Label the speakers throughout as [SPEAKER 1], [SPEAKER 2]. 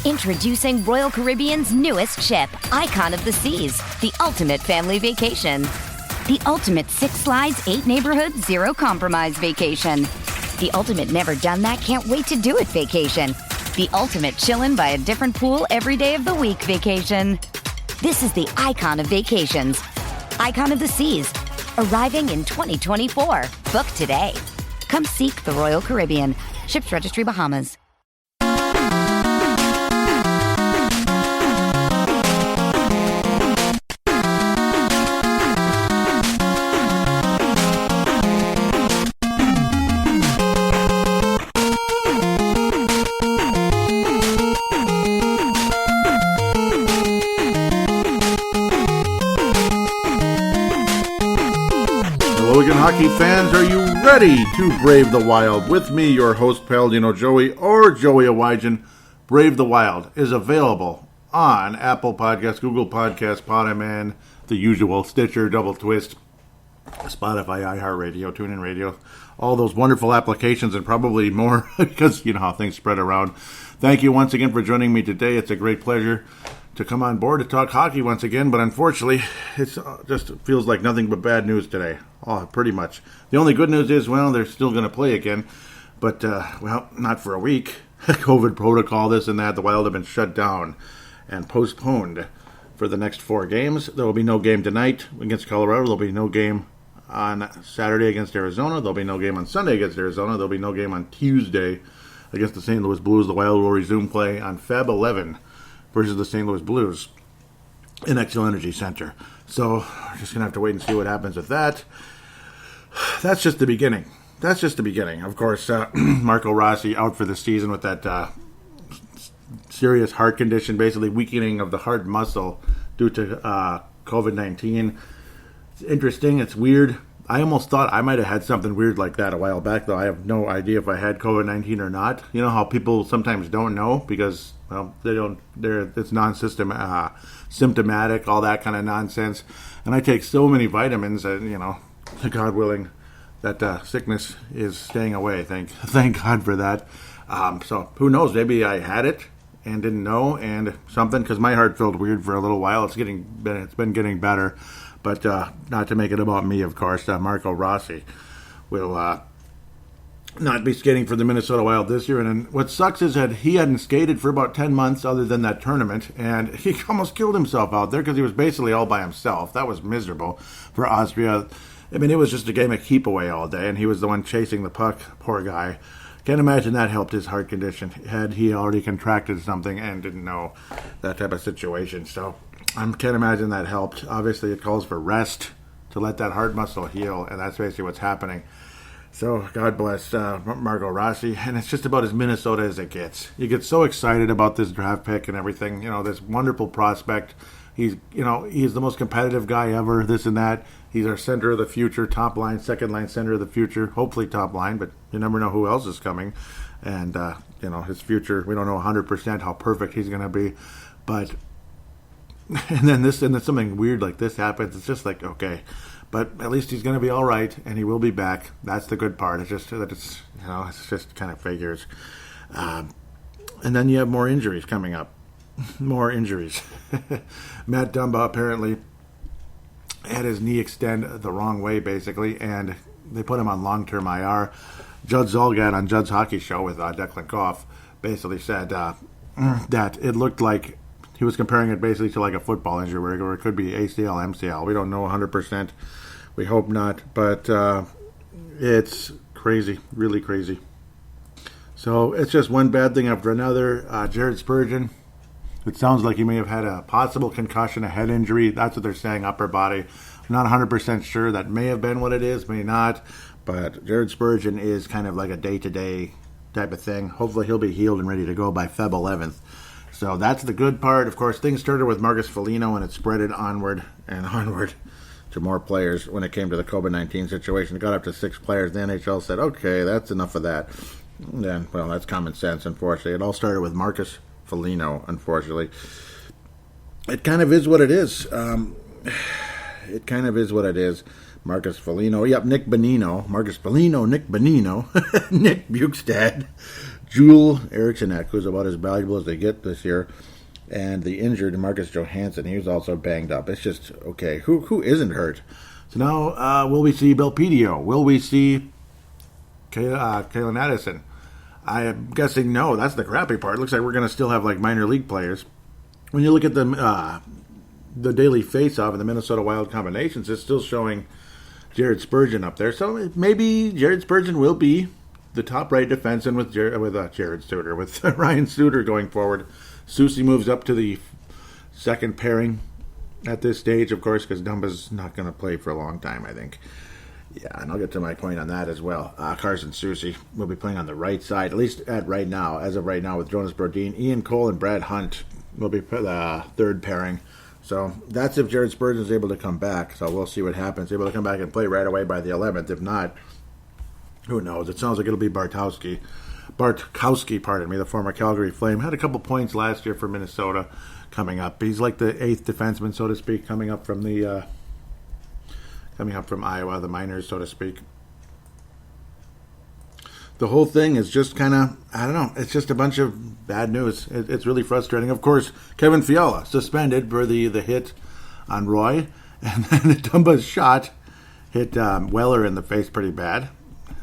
[SPEAKER 1] Introducing Royal Caribbean's newest ship, Icon of the Seas, the ultimate family vacation. The ultimate 6 slides, 8 neighborhoods, 0 compromise vacation. The ultimate never done that, can't wait to do it vacation. The ultimate chillin' by a different pool every day of the week vacation. This is the Icon of Vacations. Icon of the Seas, arriving in 2024. Book today. Come seek the Royal Caribbean. Ships Registry, Bahamas.
[SPEAKER 2] Hockey fans, are you ready to brave the wild? With me, your host, Paladino Joey, or Joey Awajan. Brave the Wild is available on Apple Podcasts, Google Podcasts, Podaman, the usual, Stitcher, Double Twist, Spotify, iHeartRadio, TuneIn Radio, all those wonderful applications and probably more because you know how things spread around. Thank you once again for joining me today. It's a great pleasure to come on board to talk hockey once again, but unfortunately, it just feels like nothing but bad news today. Oh, pretty much. The only good news is, well, they're still going to play again, but, well, not for a week. COVID protocol, this and that. The Wild have been shut down and postponed for the next 4 games. There will be no game tonight against Colorado. There will be no game on Saturday against Arizona. There will be no game on Sunday against Arizona. There will be no game on Tuesday against the St. Louis Blues. The Wild will resume play on Feb 11 versus the St. Louis Blues in Xcel Energy Center. So we're just going to have to wait and see what happens with that. That's just the beginning. Of course, Marco Rossi out for the season with that serious heart condition, basically weakening of the heart muscle due to COVID-19. It's interesting. It's weird. I almost thought I might have had something weird like that a while back, though I have no idea if I had COVID-19 or not. You know how people sometimes don't know because, well, it's non-symptomatic, all that kind of nonsense. And I take so many vitamins that, you know, God willing, that sickness is staying away. Thank God for that. So who knows? Maybe I had it and didn't know, and something, because my heart felt weird for a little while. It's been getting better, but not to make it about me, of course. Marco Rossi will not be skating for the Minnesota Wild this year. And then what sucks is that he hadn't skated for about 10 months other than that tournament, and he almost killed himself out there because he was basically all by himself. That was miserable for Austria. I mean, it was just a game of keep away all day, and he was the one chasing the puck. Poor guy. Can't imagine that helped his heart condition. Had he already contracted something and didn't know, that type of situation. So I can't imagine that helped. Obviously, it calls for rest to let that heart muscle heal, and that's basically what's happening. So God bless Marco Rossi, and it's just about as Minnesota as it gets. You get so excited about this draft pick and everything. You know, this wonderful prospect. He's the most competitive guy ever, this and that. He's our center of the future, top line, second line center of the future, hopefully top line, but you never know who else is coming. And, his future, we don't know 100% how perfect he's going to be. But, and then something weird like this happens. It's just like, okay, but at least he's going to be all right, and he will be back. That's the good part. It's just that it's just kind of figures. And then you have more injuries coming up. More injuries. Matt Dumba apparently had his knee extend the wrong way, basically, and they put him on long-term IR. Judd Zulgad on Judd's Hockey Show with Declan Goff basically said that it looked like he was comparing it basically to like a football injury where it could be ACL, MCL. We don't know 100%. We hope not, but it's crazy, really crazy. So it's just one bad thing after another. Jared Spurgeon, it sounds like he may have had a possible concussion, a head injury. That's what they're saying, upper body. I'm not 100% sure. That may have been what it is, may not. But Jared Spurgeon is kind of like a day-to-day type of thing. Hopefully he'll be healed and ready to go by Feb 11th. So that's the good part. Of course, things started with Marcus Foligno, and it spread it onward and onward to more players when it came to the COVID-19 situation. It got up to 6 players. The NHL said, okay, that's enough of that. And, well, that's common sense, unfortunately. It all started with Marcus Foligno, unfortunately. It kind of is what it is. Marcus Foligno. Yep, Nick Bonino. Marcus Foligno, Nick Bonino. Nick Bukestad. Joel Erikssonek, who's about as valuable as they get this year, and the injured Marcus Johansson. He was also banged up. It's just, okay, who isn't hurt? So now, will we see Belpedio? Will we see Kalen Addison? I am guessing no. That's the crappy part. It looks like we're going to still have like minor league players. When you look at the daily face-off and the Minnesota Wild combinations, it's still showing Jared Spurgeon up there. So maybe Jared Spurgeon will be the top right defenseman with Ryan Suter going forward. Soucy moves up to the second pairing at this stage, of course, because Dumba's not going to play for a long time, I think. Yeah, and I'll get to my point on that as well. Carson Soucy will be playing on the right side, at least as of right now, with Jonas Brodin. Ian Cole and Brad Hunt will be the third pairing. So that's if Jared Spurgeon is able to come back. So we'll see what happens. Able to come back and play right away by the 11th. If not, who knows? It sounds like it'll be Bartkowski, the former Calgary Flame. Had a couple points last year for Minnesota coming up. He's like the eighth defenseman, so to speak, coming up from Iowa, the minors, so to speak. The whole thing is just kind of, I don't know, it's just a bunch of bad news. It's really frustrating. Of course, Kevin Fiala suspended for the hit on Roy, and then Dumba's shot hit Weller in the face pretty bad.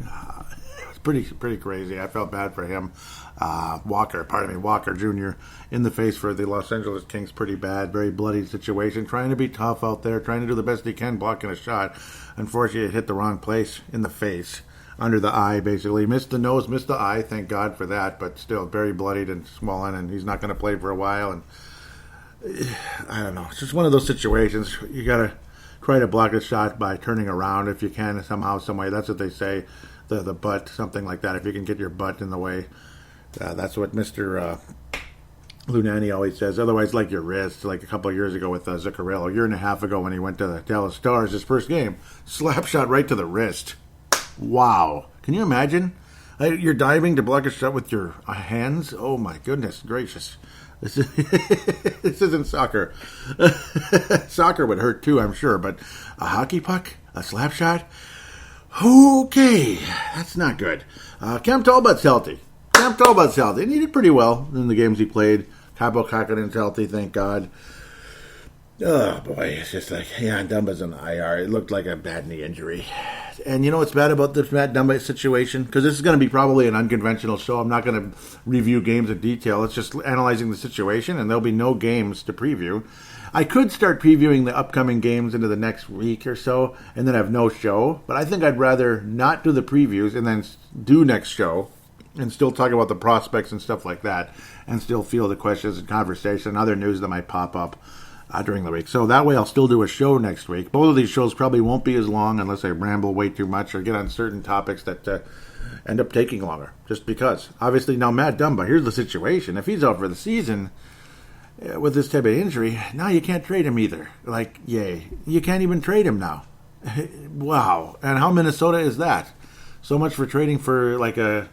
[SPEAKER 2] It was pretty crazy. I felt bad for him. Walker Jr. in the face for the Los Angeles Kings, pretty bad, very bloody situation, trying to be tough out there, trying to do the best he can, blocking a shot. Unfortunately, it hit the wrong place in the face, under the eye, basically. Missed the nose, missed the eye, thank God for that, but still very bloodied and swollen, and he's not going to play for a while. And I don't know, it's just one of those situations. You got to try to block a shot by turning around if you can, somehow, some way. That's what they say, the butt, something like that, if you can get your butt in the way. That's what Mr. Lunani always says. Otherwise, like your wrist, like a couple of years ago with Zuccarello, a year and a half ago when he went to the Dallas Stars, his first game, slap shot right to the wrist. Wow. Can you imagine? You're diving to block a shot with your hands? Oh, my goodness gracious. This isn't soccer. Soccer would hurt too, I'm sure, but a hockey puck? A slap shot? Okay, that's not good. Cam Talbot's healthy. And he did pretty well in the games he played. Kaapo Kakanen's healthy, thank God. Oh, boy, it's just like, yeah, Dumba's on the IR. It looked like a bad knee injury. And you know what's bad about this Matt Dumba situation? Because this is going to be probably an unconventional show. I'm not going to review games in detail. It's just analyzing the situation, and there'll be no games to preview. I could start previewing the upcoming games into the next week or so, and then have no show. But I think I'd rather not do the previews and then do next show and still talk about the prospects and stuff like that, and still field the questions and conversation and other news that might pop up during the week. So that way I'll still do a show next week. Both of these shows probably won't be as long unless I ramble way too much or get on certain topics that end up taking longer, just because. Obviously, now Matt Dumba, here's the situation. If he's out for the season with this type of injury, now you can't trade him either. Like, yay. You can't even trade him now. Wow. And how Minnesota is that? So much for trading for like a,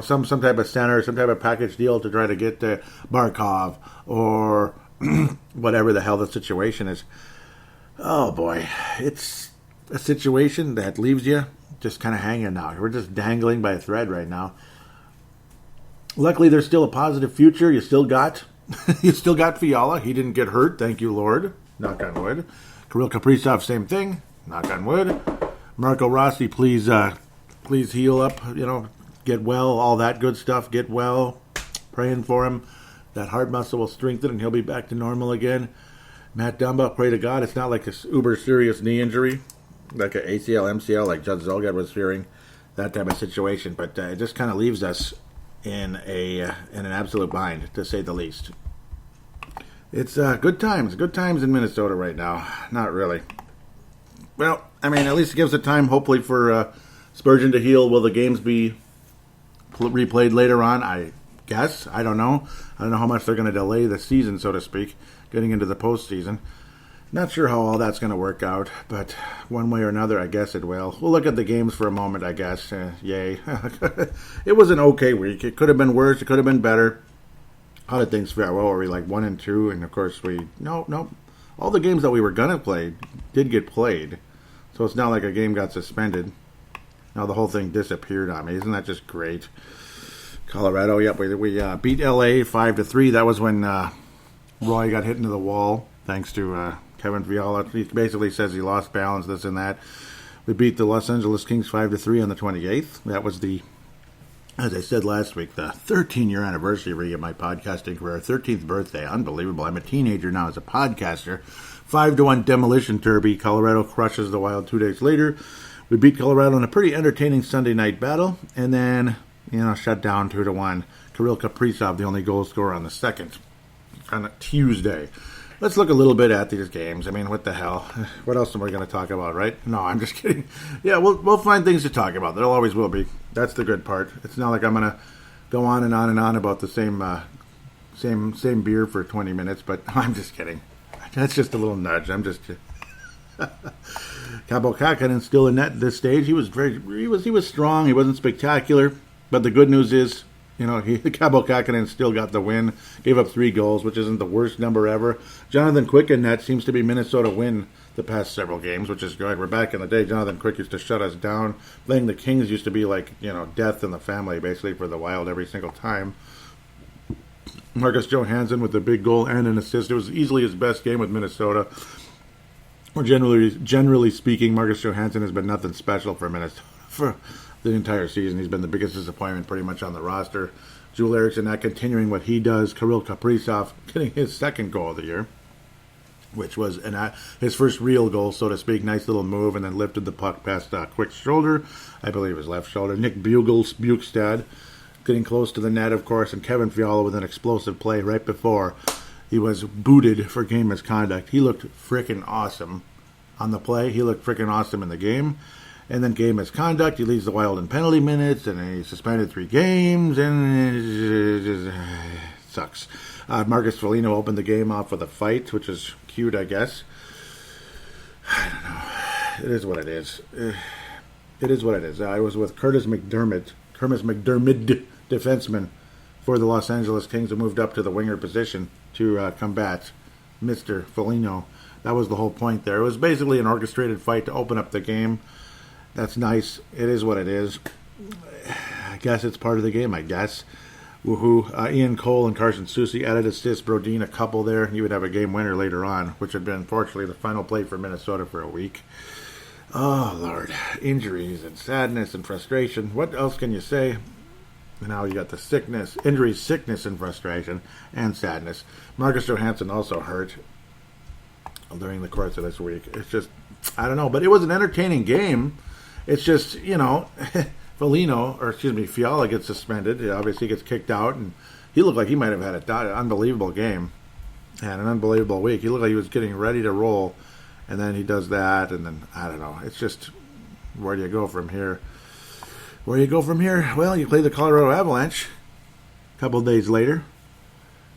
[SPEAKER 2] some type of center, some type of package deal to try to get Barkov or whatever the hell the situation is. Oh boy, it's a situation that leaves you just kind of hanging now. We're just dangling by a thread right now. Luckily, there's still a positive future. You still got Fiala. He didn't get hurt, thank you, Lord. Knock on wood. Kirill Kaprizov, same thing. Knock on wood. Marco Rossi, please heal up. Get well. All that good stuff. Get well. Praying for him. That heart muscle will strengthen and he'll be back to normal again. Matt Dumba, pray to God it's not like a uber serious knee injury, like an ACL, MCL, like Judd Zulgad was fearing, that type of situation. But it just kind of leaves us in an absolute bind, to say the least. It's good times in Minnesota right now. Not really. Well, I mean, at least it gives it time, hopefully, for Spurgeon to heal. Will the games be replayed later on? I guess. I don't know. I don't know how much they're going to delay the season, so to speak, getting into the postseason. Not sure how all that's going to work out, but one way or another, I guess it will. We'll look at the games for a moment, I guess. Yay. It was an okay week. It could have been worse. It could have been better. How did things fare? Well, were we like 1-2? And, of course, no. All the games that we were going to play did get played. So it's not like a game got suspended. Now the whole thing disappeared on me. Isn't that just great? Colorado, yep, we beat LA 5-3. That was when Roy got hit into the wall, thanks to Kevin Fiala. He basically says he lost balance, this and that. We beat the Los Angeles Kings 5-3 on the 28th. That was as I said last week, the 13-year anniversary of my podcasting career, 13th birthday. Unbelievable. I'm a teenager now as a podcaster. 5-1 demolition derby. Colorado crushes the Wild 2 days later. We beat Colorado in a pretty entertaining Sunday night battle, and then, shut down 2-1. Kirill Kaprizov, the only goal scorer on the second, on a Tuesday. Let's look a little bit at these games. I mean, what the hell? What else am I going to talk about, right? No, I'm just kidding. Yeah, we'll find things to talk about. There always will be. That's the good part. It's not like I'm going to go on and on and on about the same beer for 20 minutes, but I'm just kidding. That's just a little nudge. I'm just... Kaapo Kähkönen still in net at this stage. He was strong. He wasn't spectacular, but the good news is, Kaapo Kähkönen still got the win. Gave up 3 goals, which isn't the worst number ever. Jonathan Quick in net seems to be Minnesota win the past several games, which is good. We're back in the day. Jonathan Quick used to shut us down. Playing the Kings used to be like, death in the family, basically, for the Wild every single time. Marcus Johansson with the big goal and an assist. It was easily his best game with Minnesota. Or generally speaking, Marcus Johansson has been nothing special for Minnesota for the entire season. He's been the biggest disappointment pretty much on the roster. Joel Eriksson not continuing what he does. Kirill Kaprizov getting his second goal of the year, which was his first real goal, so to speak. Nice little move, and then lifted the puck past Quick's shoulder. I believe his left shoulder. Nick Bjugstad getting close to the net, of course, and Kevin Fiala with an explosive play right before he was booted for game misconduct. He looked freaking awesome on the play. He looked freaking awesome in the game. And then game misconduct. He leads the Wild in penalty minutes, and he's suspended 3 games, and it just sucks. Marcus Foligno opened the game off with a fight, which is cute, I guess. I don't know. It is what it is. It is what it is. I was with Curtis McDermott, defenseman for the Los Angeles Kings, who moved up to the winger position to combat Mr. Foligno. That was the whole point there. It was basically an orchestrated fight to open up the game. That's nice. It is what it is. I guess it's part of the game, I guess. Woohoo. Ian Cole and Carson Soucy added assists. Brodin a couple there. You would have a game winner later on, which had been, unfortunately, the final play for Minnesota for a week. Oh, Lord. Injuries and sadness and frustration. What else can you say? Now you got the sickness, injuries, sickness, and frustration, and sadness. Marcus Johansson also hurt during the course of this week. It's just, I don't know, but it was an entertaining game. It's just, Fiala gets suspended. Obviously, he gets kicked out, and he looked like he might have had an unbelievable game and an unbelievable week. He looked like he was getting ready to roll, and then he does that, and then, I don't know. It's just, where do you go from here? Where do you go from here? Well, you play the Colorado Avalanche a couple days later,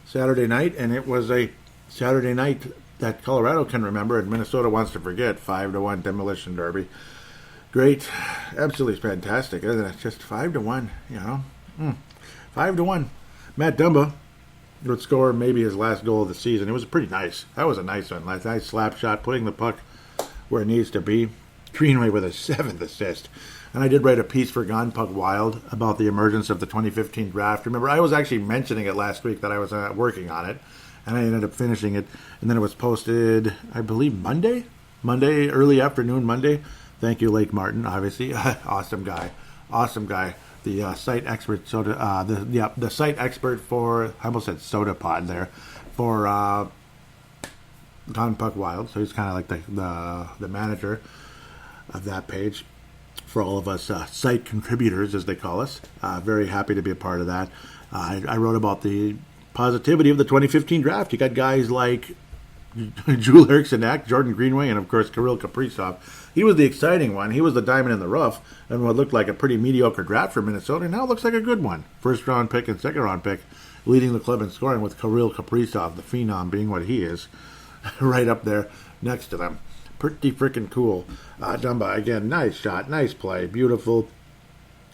[SPEAKER 2] Saturday night, and it was a Saturday night that Colorado can remember and Minnesota wants to forget. 5-1 demolition derby. Great. Absolutely fantastic, isn't it? Just 5-1, 5-1. Matt Dumba would score maybe his last goal of the season. It was pretty nice. That was a nice one. Nice slap shot, putting the puck where it needs to be. Greenway with a 7th assist. And I did write a piece for Gone Puck Wild about the emergence of the 2015 draft. Remember, I was actually mentioning it last week that I was working on it, and I ended up finishing it. And then it was posted, I believe, Monday, early afternoon Monday. Thank you, Lake Martin, obviously. Awesome guy. The site expert, the site expert for, I almost said Soda Pod there, for Gone Puck Wild. So he's kind of like the manager of that page for all of us site contributors, as they call us. Very happy to be a part of that. I wrote about the positivity of the 2015 draft. You got guys like Joel Eriksson, Jordan Greenway, and of course Kirill Kaprizov. He was the exciting one. He was the diamond in the rough, and what looked like a pretty mediocre draft for Minnesota now looks like a good one. First round pick and second round pick, leading the club in scoring with Kirill Kaprizov, the phenom, being what he is, right up there next to them. Pretty freaking cool. Dumba, again, nice shot, nice play, beautiful.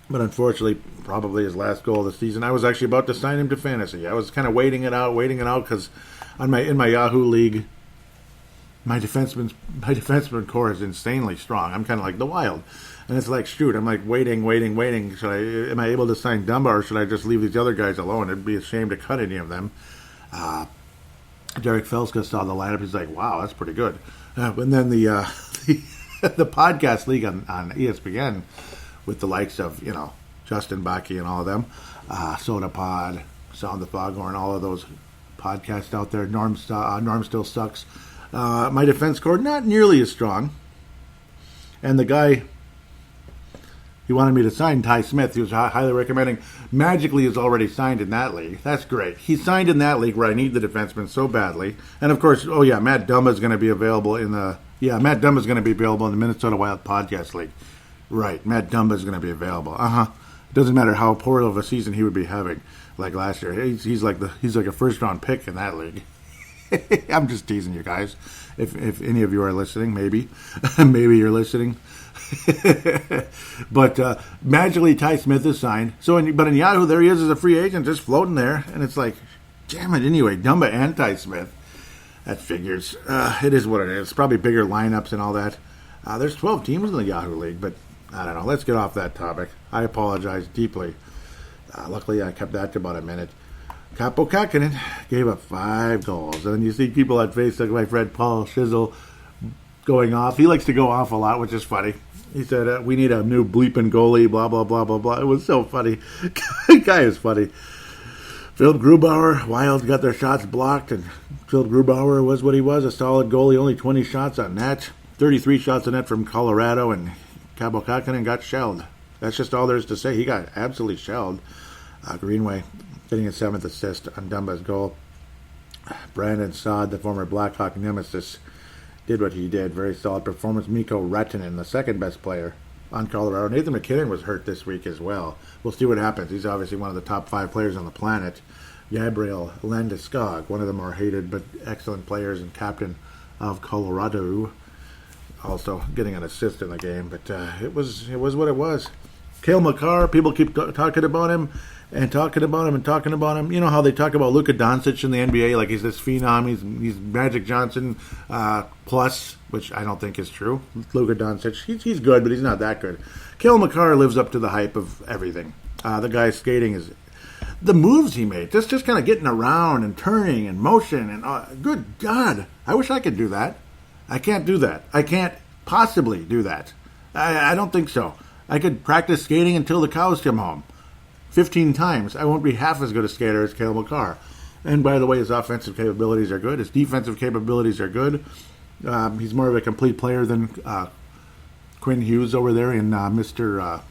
[SPEAKER 2] But unfortunately, probably his last goal of the season. I was actually about to sign him to fantasy. I was kind of waiting it out, because in my Yahoo league, my defenseman core is insanely strong. I'm kind of like the Wild. And it's like, shoot, I'm like waiting. Am I able to sign Dumba, or should I just leave these other guys alone? It'd be a shame to cut any of them. Derek Felska saw the lineup. He's like, wow, that's pretty good. And then the the podcast league on ESPN with the likes of, Justin Bakke and all of them, Soda Pod, Sound the Foghorn, all of those podcasts out there. Norm still sucks. My defense core, not nearly as strong. And the guy, he wanted me to sign Ty Smith. He was highly recommending. Magically is already signed in that league. That's great. He signed in that league where I need the defenseman so badly. And of course, Matt Dumba is going to be available in the Minnesota Wild Podcast League. Right, Matt Dumba is going to be available. It doesn't matter how poor of a season he would be having, like last year. He's like a first round pick in that league. I'm just teasing you guys. If any of you are listening, maybe you're listening. But magically, Ty Smith is signed. But in Yahoo, there he is as a free agent, just floating there, and it's like, damn it. Anyway, Dumba and Ty Smith. That figures. It is what it is. Probably bigger lineups and all that. There's 12 teams in the Yahoo League, but I don't know. Let's get off that topic. I apologize deeply. Luckily, I kept that to about a minute. Capo Kakinen gave up 5 goals. And then you see people on Facebook, my friend Paul Shizzle, going off. He likes to go off a lot, which is funny. He said, we need a new bleeping goalie, blah, blah, blah, blah, blah. It was so funny. Guy is funny. Phil Grubauer, Wild got their shots blocked, and Phil Grubauer was what he was, a solid goalie, only 20 shots on net, 33 shots on net from Colorado, and Capo Kakinen got shelled. That's just all there is to say. He got absolutely shelled. Greenway getting a 7th assist on Dumba's goal. Brandon Saad, the former Blackhawk nemesis, did what he did. Very solid performance. Mikko Rantanen, the second best player on Colorado. Nathan McKinnon was hurt this week as well. We'll see what happens. He's obviously one of the top 5 players on the planet. Gabriel Landeskog, one of the more hated but excellent players and captain of Colorado, also getting an assist in the game. But it was what it was. Cale Makar, people keep talking about him and talking about him. You know how they talk about Luka Doncic in the NBA, like he's this phenom, he's Magic Johnson plus, which I don't think is true. Luka Doncic, he's good, but he's not that good. Cale Makar lives up to the hype of everything. The guy's skating is the moves he made, just kind of getting around and turning and motion, and good God, I wish I could do that. I can't do that. I can't possibly do that. I don't think so. I could practice skating until the cows come home 15 times. I won't be half as good a skater as Cale Makar. And by the way, his offensive capabilities are good. His defensive capabilities are good. He's more of a complete player than Quinn Hughes over there in Vancouver.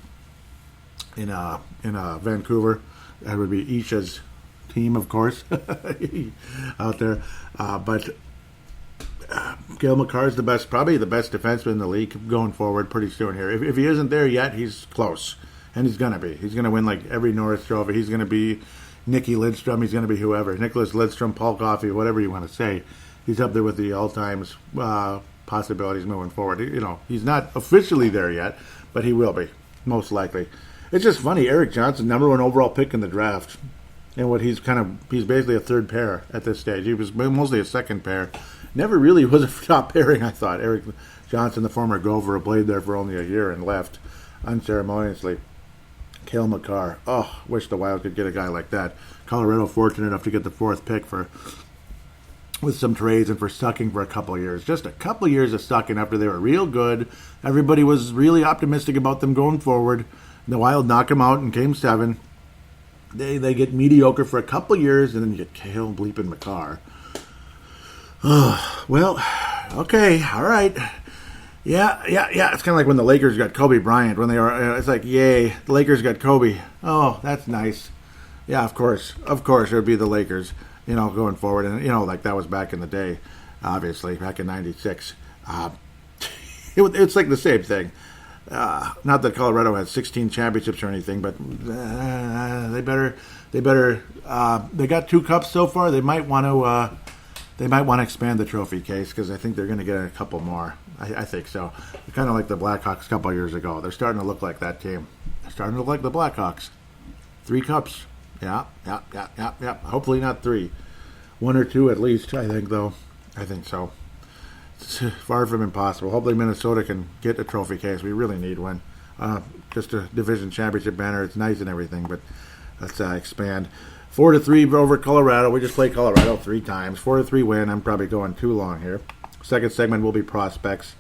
[SPEAKER 2] That would be Isha's team, of course, out there. But Cale Makar is probably the best defenseman in the league going forward pretty soon here. If he isn't there yet, he's close. And he's going to be. He's going to win like every Norris Trophy. He's going to be Nicky Lidstrom. He's going to be whoever. Nicholas Lidstrom, Paul Coffey, whatever you want to say. He's up there with the all-time possibilities moving forward. He's not officially there yet, but he will be, most likely. It's just funny. Eric Johnson, number 1 overall pick in the draft. And he's basically a third pair at this stage. He was mostly a second pair. Never really was a top pairing, I thought. Eric Johnson, the former Gopher, played there for only a year and left unceremoniously. Cale Makar. Oh, wish the Wild could get a guy like that. Colorado fortunate enough to get the 4th pick with some trades and for sucking for a couple of years. Just a couple of years of sucking after they were real good. Everybody was really optimistic about them going forward. The Wild knock them out in Game 7. They get mediocre for a couple of years, and then you get Cale bleeping Makar. Well, okay, all right. Yeah. It's kind of like when the Lakers got Kobe Bryant. When they were, it's like, yay, the Lakers got Kobe. Oh, that's nice. Yeah, of course, it would be the Lakers. Going forward, and like that was back in the day, obviously back in '96. It's like the same thing. Not that Colorado has 16 championships or anything, but they better. They got 2 cups so far. They might want to expand the trophy case because I think they're going to get a couple more. I think so. Kind of like the Blackhawks a couple of years ago. They're starting to look like that team. They're starting to look like the Blackhawks. 3 cups. Yeah. Hopefully not 3. 1 or 2 at least, I think, though. I think so. It's far from impossible. Hopefully Minnesota can get a trophy case. We really need one. Just a division championship banner. It's nice and everything, but let's expand. 4-3 over Colorado. We just played Colorado 3 times. 4-3 win. I'm probably going too long here. Second segment will be prospects.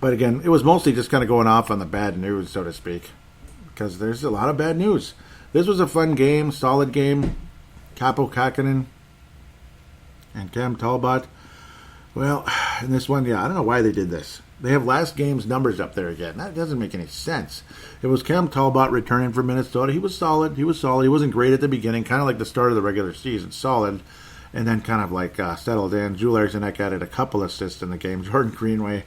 [SPEAKER 2] But again, it was mostly just kind of going off on the bad news, so to speak, because there's a lot of bad news. This was a fun game, solid game. Capo Kakinen and Cam Talbot. Well, in this one, I don't know why they did this. They have last game's numbers up there again. That doesn't make any sense. It was Cam Talbot returning for Minnesota. He was solid. He wasn't great at the beginning, kind of like the start of the regular season. Solid. And then kind of like settled in. Jules Eriksson added a couple assists in the game. Jordan Greenway,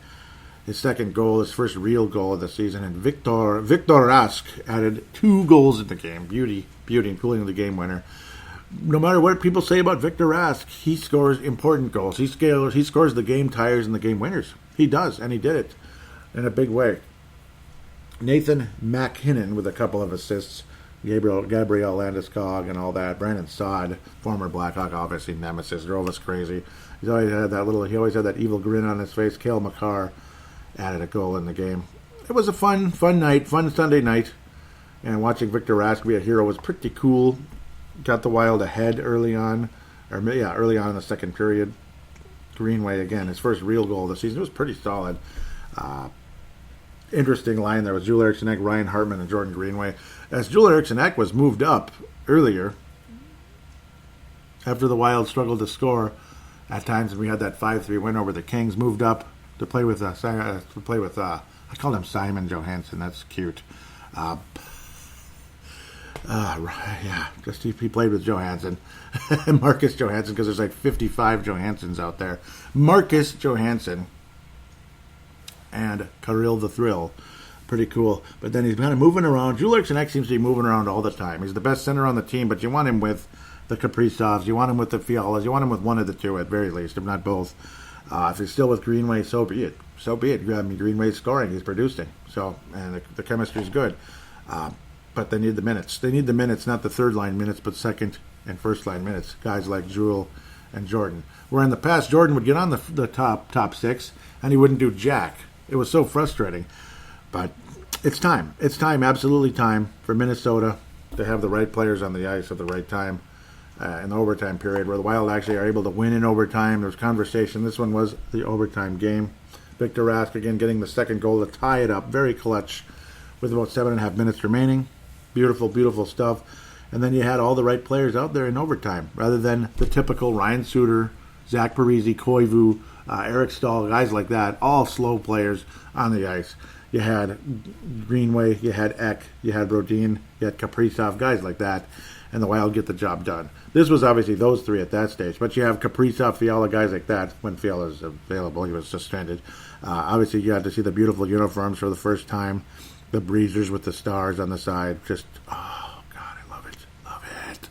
[SPEAKER 2] his second goal, his first real goal of the season. And Victor Rask added 2 goals in the game. Beauty, including the game winner. No matter what people say about Victor Rask, he scores important goals. He scores the game tires and the game winners. He does, and he did it in a big way. Nathan McKinnon with a couple of assists. Gabriel Landeskog and all that. Brandon Saad, former Blackhawk, obviously nemesis, drove us crazy. He always had that evil grin on his face. Cale Makar added a goal in the game. It was a fun night, fun Sunday night. And watching Victor Rask be a hero was pretty cool. Got the Wild ahead early on in the second period. Greenway, again, his first real goal of the season. It was pretty solid. Interesting line there was Jules Eriksson, Ryan Hartman, and Jordan Greenway. As Jules Eriksson was moved up earlier, after the Wild struggled to score at times, and we had that 5-3 win over the Kings, moved up to play with I called him Simon Johansson. That's cute. He played with Johansson. Marcus Johansson, because there's like 55 Johanssons out there. Marcus Johansson and Kirill the Thrill. Pretty cool. But then he's kind of moving around. Jules Eriksson seems to be moving around all the time. He's the best center on the team, but you want him with the Kaprizovs. You want him with the Fialas. You want him with one of the two at very least, if not both. If he's still with Greenway, so be it. Greenway's scoring. He's producing. And the chemistry's good. But they need the minutes. They need the minutes, not the third-line minutes, but second and first-line minutes. Guys like Jules and Jordan. Where in the past, Jordan would get on the top 6, and he wouldn't do jack. It was so frustrating. But it's time. It's time, absolutely time, for Minnesota to have the right players on the ice at the right time in the overtime period, where the Wild actually are able to win in overtime. There's conversation. This one was the overtime game. Victor Rask, again, getting the second goal to tie it up. Very clutch with about 7.5 minutes remaining. Beautiful, beautiful stuff. And then you had all the right players out there in overtime, rather than the typical Ryan Suter, Zach Parise, Koivu, Eric Stahl, guys like that, all slow players on the ice. You had Greenway, you had Ek, you had Brodin, you had Kaprizov, guys like that, and the Wild get the job done. This was obviously those three at that stage, but you have Kaprizov, Fiala, guys like that. When Fiala is available, he was suspended. Obviously, you got to see the beautiful uniforms for the first time. The breezers with the stars on the side. Just, oh, God, I love it. Love it.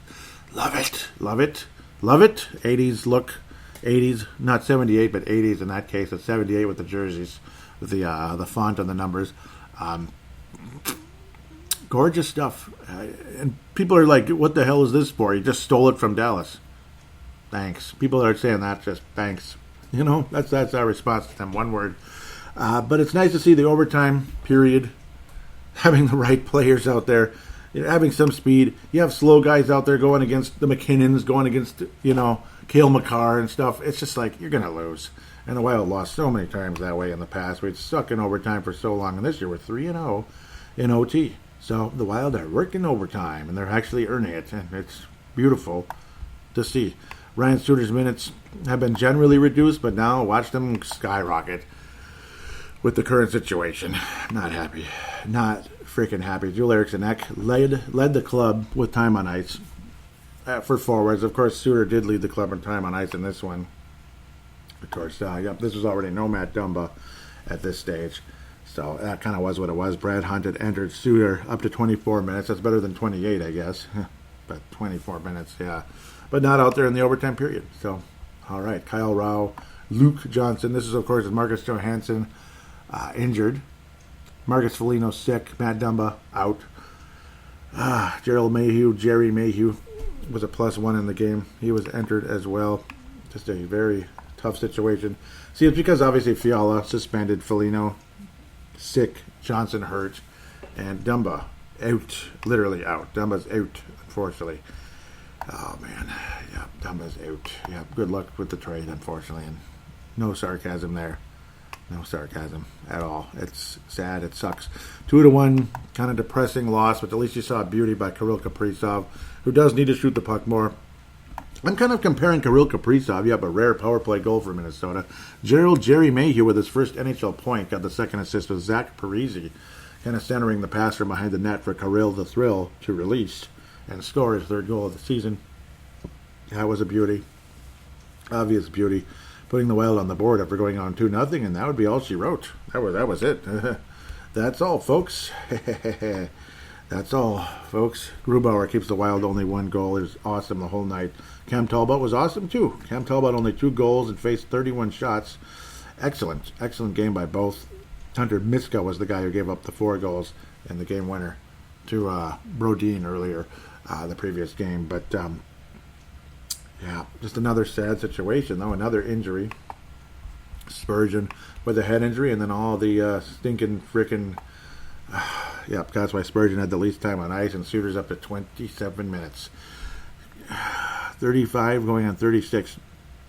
[SPEAKER 2] Love it. Love it. Love it. 80s look. 80s, not 78, but 80s in that case. It's 78 with the jerseys, with the font on the numbers. Gorgeous stuff. And people are like, what the hell is this for? You just stole it from Dallas. Thanks. People are saying that, just thanks. You know, that's our response to them. One word. But it's nice to see the overtime period, having the right players out there, having some speed. You have slow guys out there going against the McKinnons, going against, Cale Makar and stuff. It's just like, you're going to lose. And the Wild lost so many times that way in the past. We'd stuck in overtime for so long. And this year we're 3-0 in OT. So the Wild are working overtime, and they're actually earning it. And it's beautiful to see. Ryan Suter's minutes have been generally reduced, but now watch them skyrocket with the current situation. Not happy. Not freaking happy. Jules Eriksson led the club with time on ice for forwards. Of course, Suter did lead the club in time on ice in this one. Of course, this was already no Matt Dumba at this stage. So that kind of was what it was. Brad Hunt had entered Suter up to 24 minutes. That's better than 28, I guess. But 24 minutes, yeah. But not out there in the overtime period. So, all right. Kyle Rao, Luke Johnson. This is, of course, Marcus Johansson injured. Marcus Foligno sick. Matt Dumba out. Jerry Mayhew was a +1 in the game. He was entered as well. Just a very tough situation. See, it's because obviously Fiala suspended, Foligno sick, Johnson hurt, And Dumba out, literally out. Dumba's out, unfortunately. Oh, man. Yeah, Dumba's out. Yeah, good luck with the trade, unfortunately. And no sarcasm there. No sarcasm at all. It's sad. It sucks. 2-1, kind of depressing loss, but at least you saw beauty by Kirill Kaprizov, who does need to shoot the puck more. I'm kind of comparing Kirill Kaprizov. You have a rare power play goal for Minnesota. Jerry Mayhew with his first NHL point got the second assist with Zach Parise, kind of centering the pass from behind the net for Kirill the Thrill to release and score his third goal of the season. That was a beauty. Obvious beauty. Putting the Wild on the board after going on 2-0, and that would be all she wrote. That was it. That's all, folks. That's all, folks. Grubauer keeps the Wild only one goal. It was awesome the whole night. Cam Talbot was awesome, too. Cam Talbot only 2 goals and faced 31 shots. Excellent game by both. Hunter Miska was the guy who gave up the 4 goals and the game winner to Brodin earlier the previous game. But, yeah, just another sad situation, though. Another injury. Spurgeon with a head injury, and then all the stinking frickin'... Yep, that's why Spurgeon had the least time on ice, and Suter's up to 27 minutes. 35 going on 36.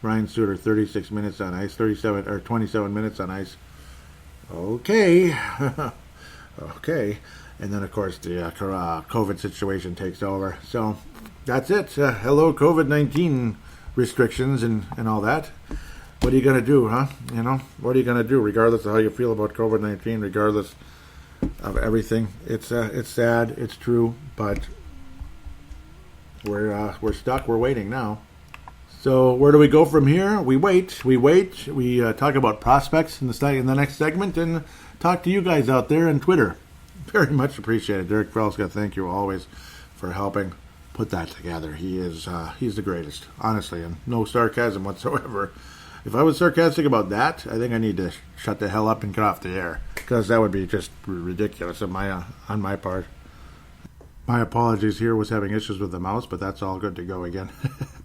[SPEAKER 2] Ryan Suter, 36 minutes on ice, 27 minutes on ice. Okay. Okay. And then, of course, the COVID situation takes over. So, that's it. Hello, COVID-19 restrictions and all that. What are you going to do, huh? You know, what are you going to do, regardless of how you feel about COVID-19, regardless of everything? It's sad, it's true, but we're stuck. We're waiting now. So where do we go from here? We wait. We talk about prospects in the next segment, and talk to you guys out there on Twitter. Very much appreciated. Derek Frelska, thank you always for helping put that together. He's the greatest, honestly, and no sarcasm whatsoever. If I was sarcastic about that, I think I need to shut the hell up and get off the air, because that would be just ridiculous on my part. My apologies here, was having issues with the mouse, but that's all good to go again.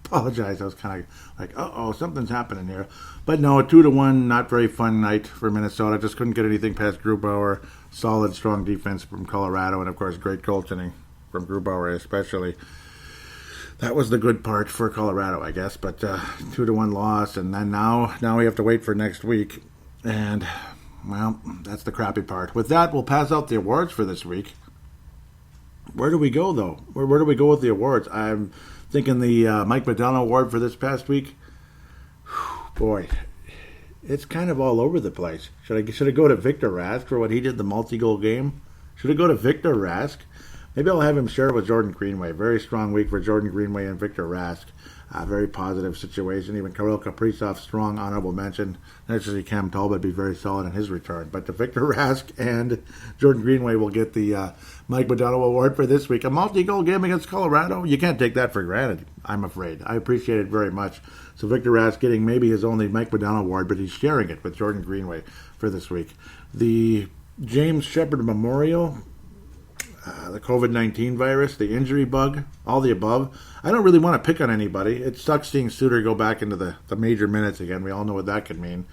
[SPEAKER 2] Apologize, I was kind of like, something's happening here. But no, 2-1, not very fun night for Minnesota. Just couldn't get anything past Grubauer. Solid, strong defense from Colorado, and of course, great goaltending from Grubauer especially. That was the good part for Colorado, I guess. But 2-1 loss, and then now we have to wait for next week. And, well, that's the crappy part. With that, we'll pass out the awards for this week. Where do we go, though? Where do we go with the awards? I'm thinking the Mike Modano Award for this past week. Boy, it's kind of all over the place. Should I go to Victor Rask for what he did the multi-goal game? Should I go to Victor Rask? Maybe I'll have him share it with Jordan Greenway. Very strong week for Jordan Greenway and Victor Rask. Very positive situation. Even Kirill Kaprizov, strong honorable mention. Naturally, Cam Talbot be very solid in his return. But the Victor Rask and Jordan Greenway will get the Mike Modano Award for this week. A multi-goal game against Colorado? You can't take that for granted, I'm afraid. I appreciate it very much. So Victor Rask getting maybe his only Mike Modano Award, but he's sharing it with Jordan Greenway for this week. The James Shepard Memorial... the COVID-19 virus, the injury bug, all the above. I don't really want to pick on anybody. It sucks seeing Suter go back into the major minutes again. We all know what that could mean.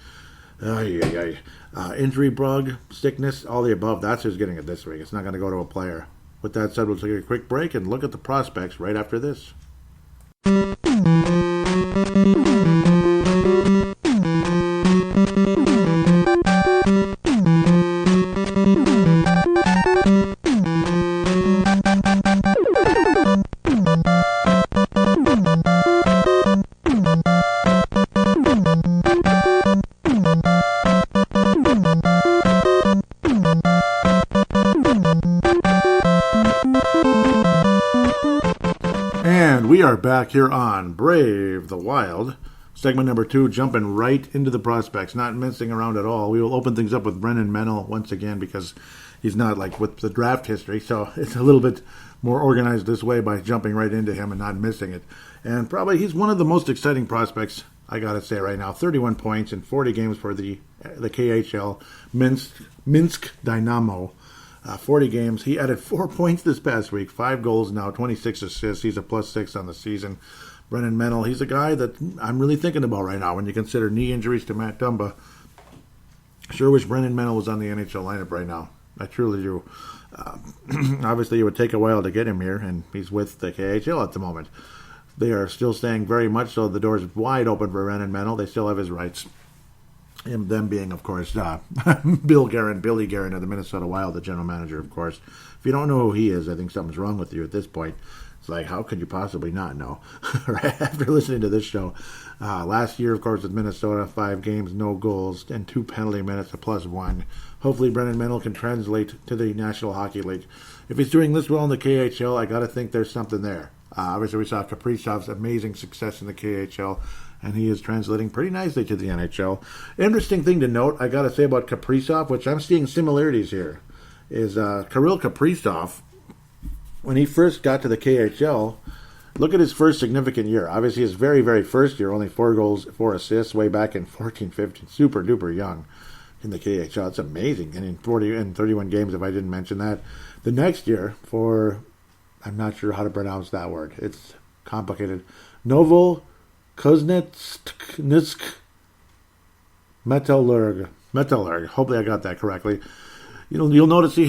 [SPEAKER 2] Injury bug, sickness, all the above. That's who's getting it this week. It's not going to go to a player. With that said, we'll take a quick break and look at the prospects right after this. We are back here on Brave the Wild. Segment number 2, jumping right into the prospects, not mincing around at all. We will open things up with Brennan Mennel once again because he's not like with the draft history, so it's a little bit more organized this way by jumping right into him and not missing it. And probably he's one of the most exciting prospects, I gotta say right now. 31 points in 40 games for the KHL Minsk Dynamo. 40 games. He added 4 points this past week, 5 goals now, 26 assists. He's a +6 on the season. Brennan Mennel, he's a guy that I'm really thinking about right now when you consider knee injuries to Matt Dumba. Sure wish Brennan Mennel was on the NHL lineup right now. I truly do. Obviously, it would take a while to get him here, and he's with the KHL at the moment. They are still staying very much so. The door's wide open for Brennan Mennel. They still have his rights. Them being, of course, Billy Guerin of the Minnesota Wild, the general manager, of course. If you don't know who he is, I think something's wrong with you at this point. It's like, how could you possibly not know? Right after listening to this show. Last year, of course, with Minnesota, 5 games, no goals, and 2 penalty minutes, a +1. Hopefully, Brennan Mennel can translate to the National Hockey League. If he's doing this well in the KHL, I got to think there's something there. Obviously, we saw Kaprizov's amazing success in the KHL, and he is translating pretty nicely to the NHL. Interesting thing to note, I got to say about Kaprizov, which I'm seeing similarities here, is Kirill Kaprizov, when he first got to the KHL, look at his first significant year. Obviously, his very, very first year, only 4 goals, 4 assists, way back in 14-15, super duper young in the KHL. It's amazing. And in 31 games, if I didn't mention that. The next year, I'm not sure how to pronounce that word. It's complicated. Novo Kuznetsk Metallurg. Hopefully I got that correctly. You'll notice he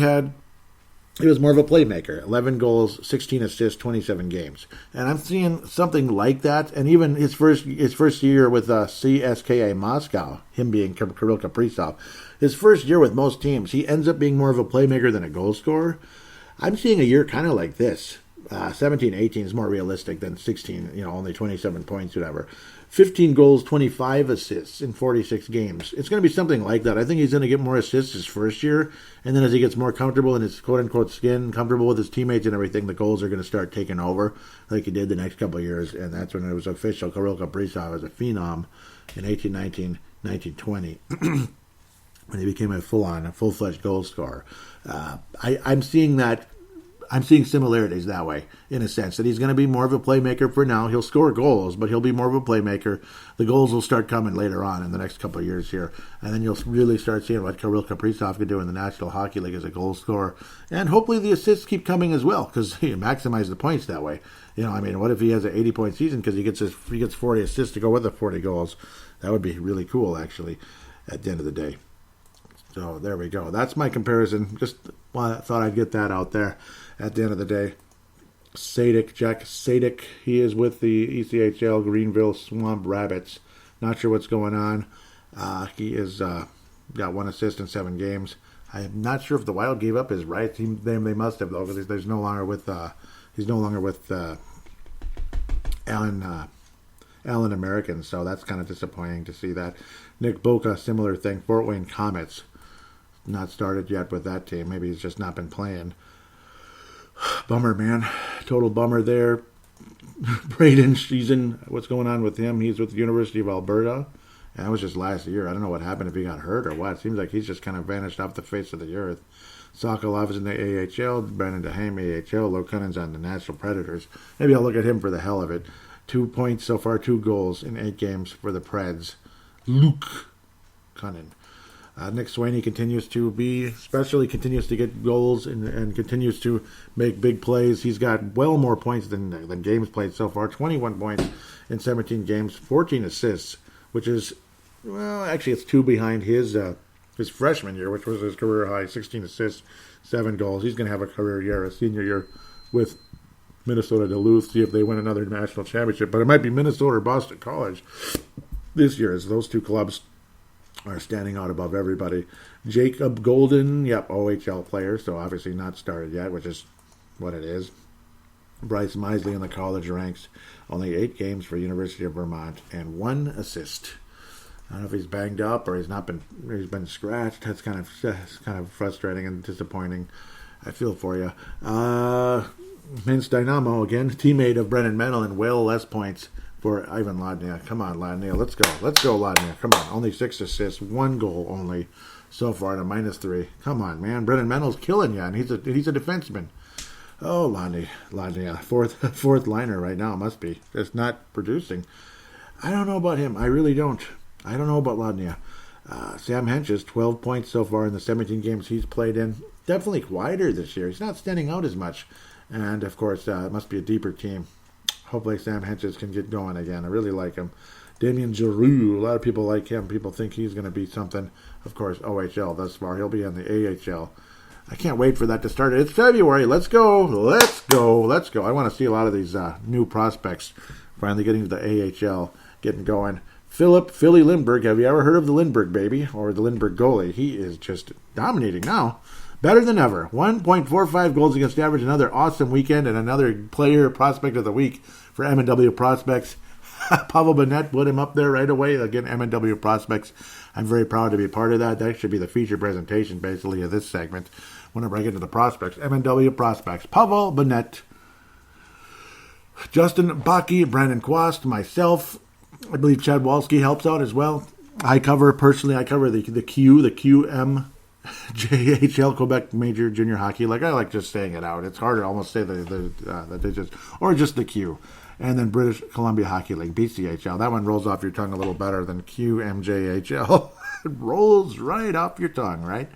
[SPEAKER 2] was more of a playmaker. 11 goals, 16 assists, 27 games. And I'm seeing something like that. And even his first year with CSKA Moscow, him being Kirill Kaprizov, his first year with most teams, he ends up being more of a playmaker than a goal scorer. I'm seeing a year kind of like this. 17-18 is more realistic than 16, only 27 points, whatever. 15 goals, 25 assists in 46 games. It's going to be something like that. I think he's going to get more assists his first year, and then as he gets more comfortable in his quote-unquote skin, comfortable with his teammates and everything, the goals are going to start taking over like he did the next couple of years, and that's when it was official. Kirill Kaprizov was a phenom in 18-19, 19-20. When he became a full-fledged goal scorer. I'm seeing that. I'm seeing similarities that way, in a sense, that he's going to be more of a playmaker for now. He'll score goals, but he'll be more of a playmaker. The goals will start coming later on in the next couple of years here, and then you'll really start seeing what Kirill Kaprizov can do in the National Hockey League as a goal scorer. And hopefully the assists keep coming as well, because you maximize the points that way. What if he has an 80-point season because he gets 40 assists to go with the 40 goals? That would be really cool, actually, at the end of the day. So there we go. That's my comparison. Just thought I'd get that out there at the end of the day. Jack Sadik, he is with the ECHL Greenville Swamp Rabbits. Not sure what's going on. He is got 1 assist in 7 games. I'm not sure if the Wild gave up his rights. They must have, though, because he's no longer with Allen American, so that's kind of disappointing to see that. Nick Boca, similar thing. Fort Wayne Comets. Not started yet with that team. Maybe he's just not been playing. Bummer, man. Total bummer there. Braden Sheehan, what's going on with him? He's with the University of Alberta. And that was just last year. I don't know what happened, if he got hurt or what. It seems like he's just kind of vanished off the face of the earth. Sokolov is in the AHL. Brandon DeHame, AHL. Lokunen's on the Nashville Predators. Maybe I'll look at him for the hell of it. 2 points so far, 2 goals in 8 games for the Preds. Luke Cunnin. Nick Swaney continues to get goals and continues to make big plays. He's got well more points than games played so far. 21 points in 17 games, 14 assists, which is, actually it's 2 behind his freshman year, which was his career high, 16 assists, 7 goals. He's going to have a career year, a senior year with Minnesota Duluth, see if they win another national championship. But it might be Minnesota or Boston College this year, as those 2 clubs are standing out above everybody. Jacob Golden, OHL player, so obviously not started yet, which is what it is. Bryce Misley in the college ranks, only 8 games for University of Vermont, and 1 assist. I don't know if he's banged up or he's been scratched. That's kind of frustrating and disappointing. I feel for you. Minsk Dynamo, again, teammate of Brennan Mennel, and well less points for Ivan Ladnia. Come on, Ladnia. Let's go, Ladnia. Come on. Only 6 assists, 1 goal only so far to -3. Come on, man. Brennan Mennel's killing you, and he's a defenseman. Oh, Ladnia. Fourth liner right now, must be. Just not producing. I don't know about him. I really don't. I don't know about Ladnia. Sam Henches, 12 points so far in the 17 games he's played in. Definitely quieter this year. He's not standing out as much. And, of course, it must be a deeper team. Hopefully Sam Henches can get going again. I really like him. Damien Giroux, a lot of people like him. People think he's going to be something. Of course, OHL thus far. He'll be on the AHL. I can't wait for that to start. It's February. Let's go. Let's go. Let's go. I want to see a lot of these new prospects finally getting to the AHL, getting going. Philly Lindbergh. Have you ever heard of the Lindbergh baby or the Lindbergh goalie? He is just dominating now. Better than ever. 1.45 goals against average. Another awesome weekend and another player prospect of the week for M&W Prospects. Pavel Bennett put him up there right away. Again, M&W Prospects. I'm very proud to be a part of that. That should be the feature presentation, basically, of this segment. Whenever I get to the prospects. M&W Prospects. Pavel Bennett. Justin Bakke, Brandon Quast, myself. I believe Chad Walski helps out as well. I cover the QM. JHL, Quebec Major Junior Hockey. Like, I like just saying it out. It's hard to almost say the digits, or just the Q. And then British Columbia Hockey League, BCHL. That one rolls off your tongue a little better than QMJHL. It rolls right off your tongue, right?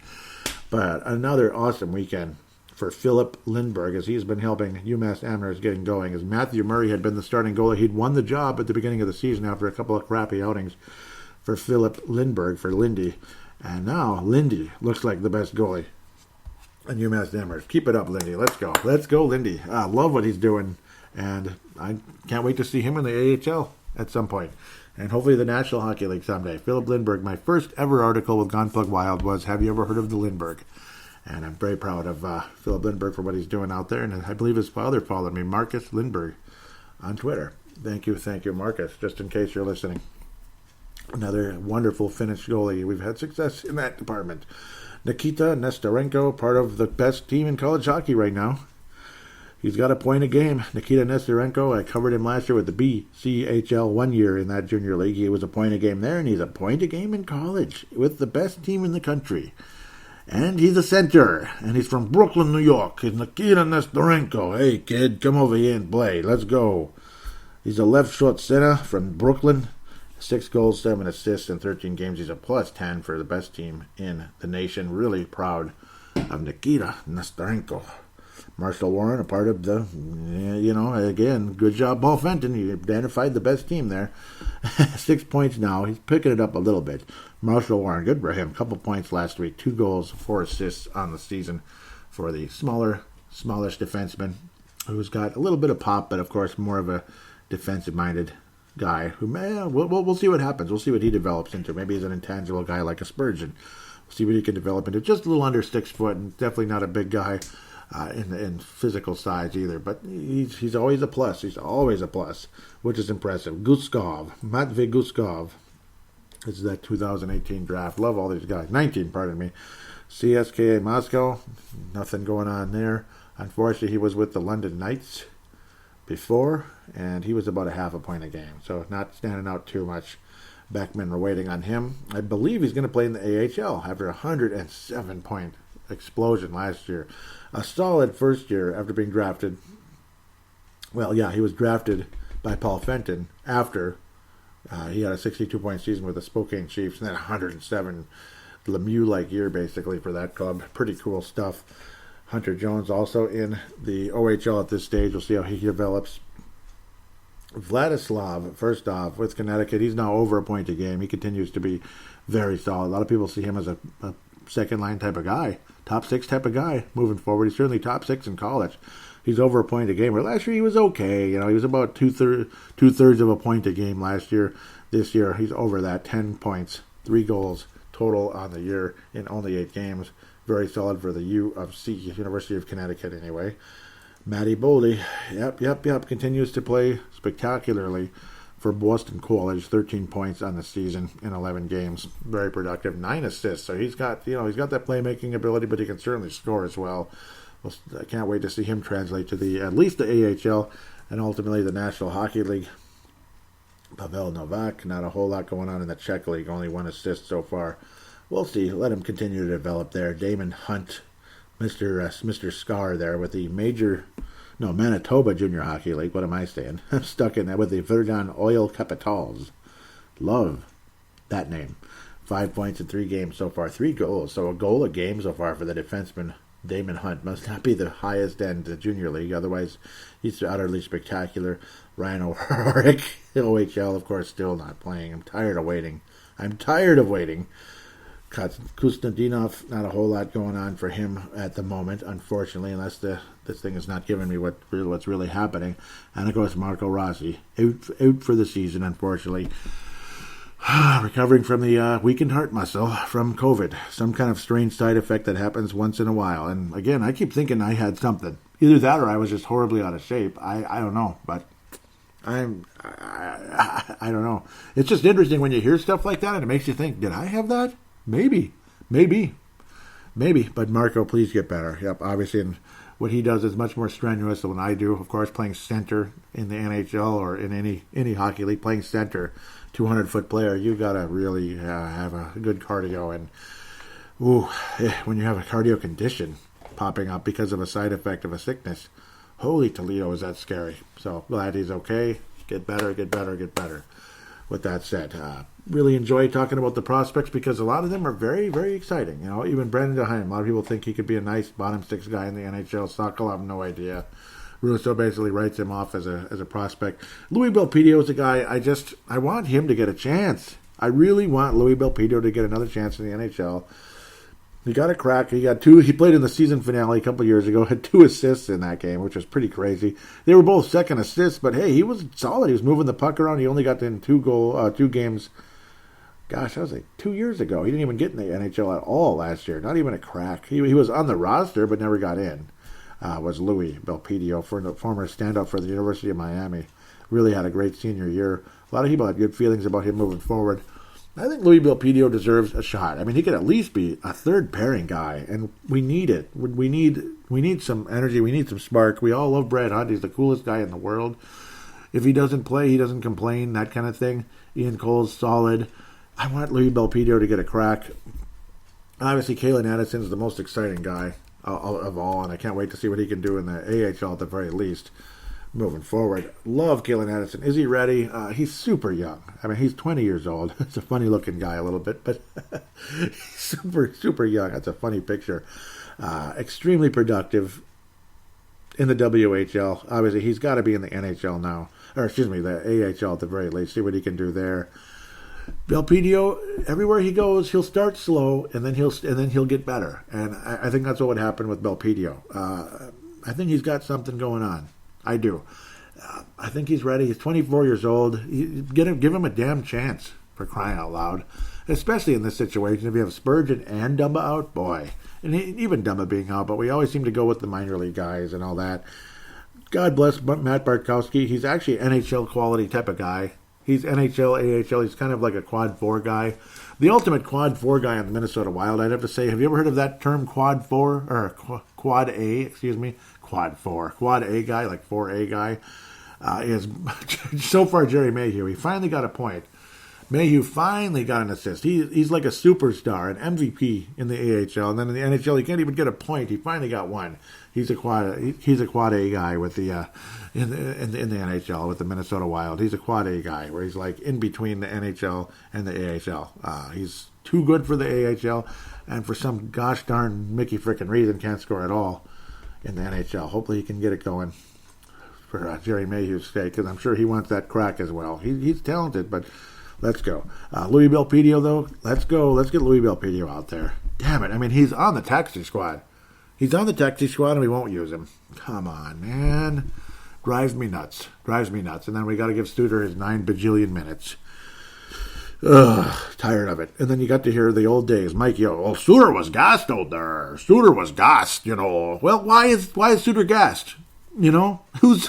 [SPEAKER 2] But another awesome weekend for Philip Lindbergh, as he's been helping UMass Amherst getting going. As Matthew Murray had been the starting goalie, he'd won the job at the beginning of the season after a couple of crappy outings for Philip Lindbergh, for Lindy. And now, Lindy looks like the best goalie in UMass Amherst. Keep it up, Lindy. Let's go. Let's go, Lindy. I love what he's doing. And I can't wait to see him in the AHL at some point. And hopefully the National Hockey League someday. Philip Lindbergh, my first ever article with Gunplug Wild was, have you ever heard of the Lindbergh? And I'm very proud of Philip Lindbergh for what he's doing out there. And I believe his father followed me, Marcus Lindbergh, on Twitter. Thank you, Marcus, just in case you're listening. Another wonderful Finnish goalie. We've had success in that department. Nikita Nesterenko, part of the best team in college hockey right now. He's got a point a game. Nikita Nesterenko, I covered him last year with the BCHL 1 year in that junior league. He was a point a game there, and he's a point a game in college with the best team in the country. And he's a center, and he's from Brooklyn, New York. He's Nikita Nesterenko. Hey, kid, come over here and play. Let's go. He's a left short center from Brooklyn. 6 goals, 7 assists in 13 games. He's a plus 10 for the best team in the nation. Really proud of Nikita Nesterenko. Marshall Warren, a part of the, again, good job, Paul Fenton. He identified the best team there. 6 points now. He's picking it up a little bit. Marshall Warren, good for him. Couple points last week. 2 goals, 4 assists on the season for the smallish defenseman who's got a little bit of pop, but of course more of a defensive-minded guy who we'll see what happens. We'll see what he develops into. Maybe he's an intangible guy like a Spurgeon. We'll see what he can develop into. Just a little under 6 foot, and definitely not a big guy in physical size either. But he's always a plus. He's always a plus, which is impressive. Matvey Guskov. This is that 2018 draft. Love all these guys. 19, pardon me. CSKA Moscow. Nothing going on there. Unfortunately, he was with the London Knights before, and he was about a half a point a game, so not standing out too much. Beckman are waiting on him. I believe he's going to play in the AHL after a 107-point explosion last year. A solid first year after being drafted. Well, yeah, he was drafted by Paul Fenton after he had a 62-point season with the Spokane Chiefs, and then 107 Lemieux-like year basically for that club. Pretty cool stuff. Hunter Jones also in the OHL at this stage. We'll see how he develops. Vladislav, first off, with Connecticut, he's now over a point a game. He continues to be very solid. A lot of people see him as a second-line type of guy, top 6 type of guy moving forward. He's certainly top 6 in college. He's over a point a game. Where last year he was okay. He was about two-thirds of a point a game last year. This year he's over that, 10 points, 3 goals total on the year in only 8 games. Very solid for the U of C, University of Connecticut anyway. Matty Boldy, yep, continues to play spectacularly for Boston College. 13 points on the season in 11 games. Very productive. 9 assists. So he's got that playmaking ability, but he can certainly score as well. I can't wait to see him translate to at least the AHL and ultimately the National Hockey League. Pavel Novak, not a whole lot going on in the Czech League. Only 1 assist so far. We'll see. Let him continue to develop there. Damon Hunt, Mr. Scar there with the Manitoba Junior Hockey League. What am I saying? I'm stuck in that with the Verdun Oil Capitals. Love that name. 5 points in 3 games so far. 3 goals. So a goal a game so far for the defenseman Damon Hunt. Must not be the highest end of the junior league. Otherwise, he's utterly spectacular. Ryan O'Rourke, OHL, of course, still not playing. I'm tired of waiting. Kustadinov, not a whole lot going on for him at the moment, unfortunately, unless this thing is not giving me what's really happening. And, of course, Marco Rossi, out for the season, unfortunately. Recovering from the weakened heart muscle from COVID. Some kind of strange side effect that happens once in a while. And, again, I keep thinking I had something. Either that or I was just horribly out of shape. I don't know, but I don't know. It's just interesting when you hear stuff like that and it makes you think, did I have that? Maybe. But Marco, please get better. Yep, obviously, and what he does is much more strenuous than what I do. Of course, playing center in the NHL or in any hockey league, playing center, 200-foot player, you got to really have a good cardio. And when you have a cardio condition popping up because of a side effect of a sickness, holy Toledo, is that scary. So glad he's okay. Get better. With that said, really enjoy talking about the prospects because a lot of them are very, very exciting. You know, even Brandon Dehaene, a lot of people think he could be a nice bottom six guy in the NHL. Sokol, I have no idea. Russo basically writes him off as a prospect. Louis Belpedio is a guy I want him to get a chance. I really want Louis Belpedio to get another chance in the NHL. He got a crack. He played in the season finale a couple of years ago, had 2 assists in that game, which was pretty crazy. They were both second assists, but hey, he was solid. He was moving the puck around. He only got in 2 games. Gosh, that was like 2 years ago. He didn't even get in the NHL at all last year. Not even a crack. He was on the roster, but never got in. Was Louis Belpedio, former standout for the University of Miami. Really had a great senior year. A lot of people had good feelings about him moving forward. I think Louis Belpedio deserves a shot. I mean, he could at least be a third pairing guy, and we need it. We need some energy. We need some spark. We all love Brad Hunt. He's the coolest guy in the world. If he doesn't play, he doesn't complain, that kind of thing. Ian Cole's solid. I want Louis Belpedio to get a crack. Obviously, Kalen Addison's the most exciting guy of all, and I can't wait to see what he can do in the AHL at the very least. Moving forward, love Kalen Addison. Is he ready? He's super young. I mean, he's 20 years old. It's a funny-looking guy a little bit, but he's super, super young. That's a funny picture. Extremely productive in the WHL. Obviously, he's got to be in the NHL now. Or, excuse me, the AHL at the very least. See what he can do there. Belpedio, everywhere he goes, he'll start slow, and then he'll get better. And I think that's what would happen with Belpedio. I think he's got something going on. I do. I think he's ready. He's 24 years old. Give him a damn chance, for crying out loud. Especially in this situation, if you have Spurgeon and Dumba out, boy. And even Dumba being out, but we always seem to go with the minor league guys and all that. God bless Matt Bartkowski. He's actually an NHL quality type of guy. He's NHL, AHL. He's kind of like a quad 4 guy. The ultimate quad 4 guy on the Minnesota Wild, I'd have to say. Have you ever heard of that term, quad 4? Or quad A, excuse me. Quad 4. Quad A guy, like 4A guy. Is so far Jerry Mayhew. He finally got a point. Mayhew finally got an assist. He's like a superstar, an MVP in the AHL. And then in the NHL, he can't even get a point. He finally got one. He's a quad A guy with the in the NHL with the Minnesota Wild. He's a quad A guy where he's like in between the NHL and the AHL. He's too good for the AHL, and for some gosh darn Mickey frickin' reason can't score at all in the NHL. Hopefully he can get it going for Jerry Mayhew's sake, because I'm sure he wants that crack as well. He's talented, but let's go. Louis Belpedio, though, let's go. Let's get Louis Belpedio out there. Damn it. I mean, he's on the taxi squad. He's on the taxi squad, and we won't use him. Come on, man. Drives me nuts. And then we got to give Studer his 9 bajillion minutes. Ugh, tired of it. And then you got to hear the old days. Mike Yo, well, Studer was gassed out there. Studer was gassed, you know. Well, why is Studer gassed? You know, whose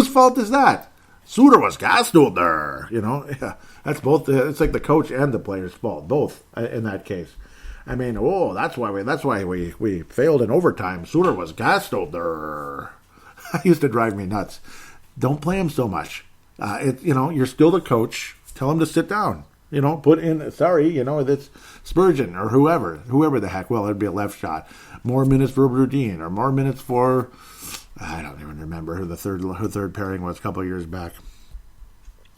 [SPEAKER 2] fault is that? Studer was gassed out there. You know, yeah, that's both. It's like the coach and the player's fault, both in that case. I mean, that's why we failed in overtime. Studer was gassed out there. It used to drive me nuts. Don't play him so much. You're still the coach. Tell him to sit down. You know, put in, that's Spurgeon or whoever the heck. Well, it'd be a left shot. More minutes for Brudin or more minutes for, I don't even remember who the third pairing was a couple of years back.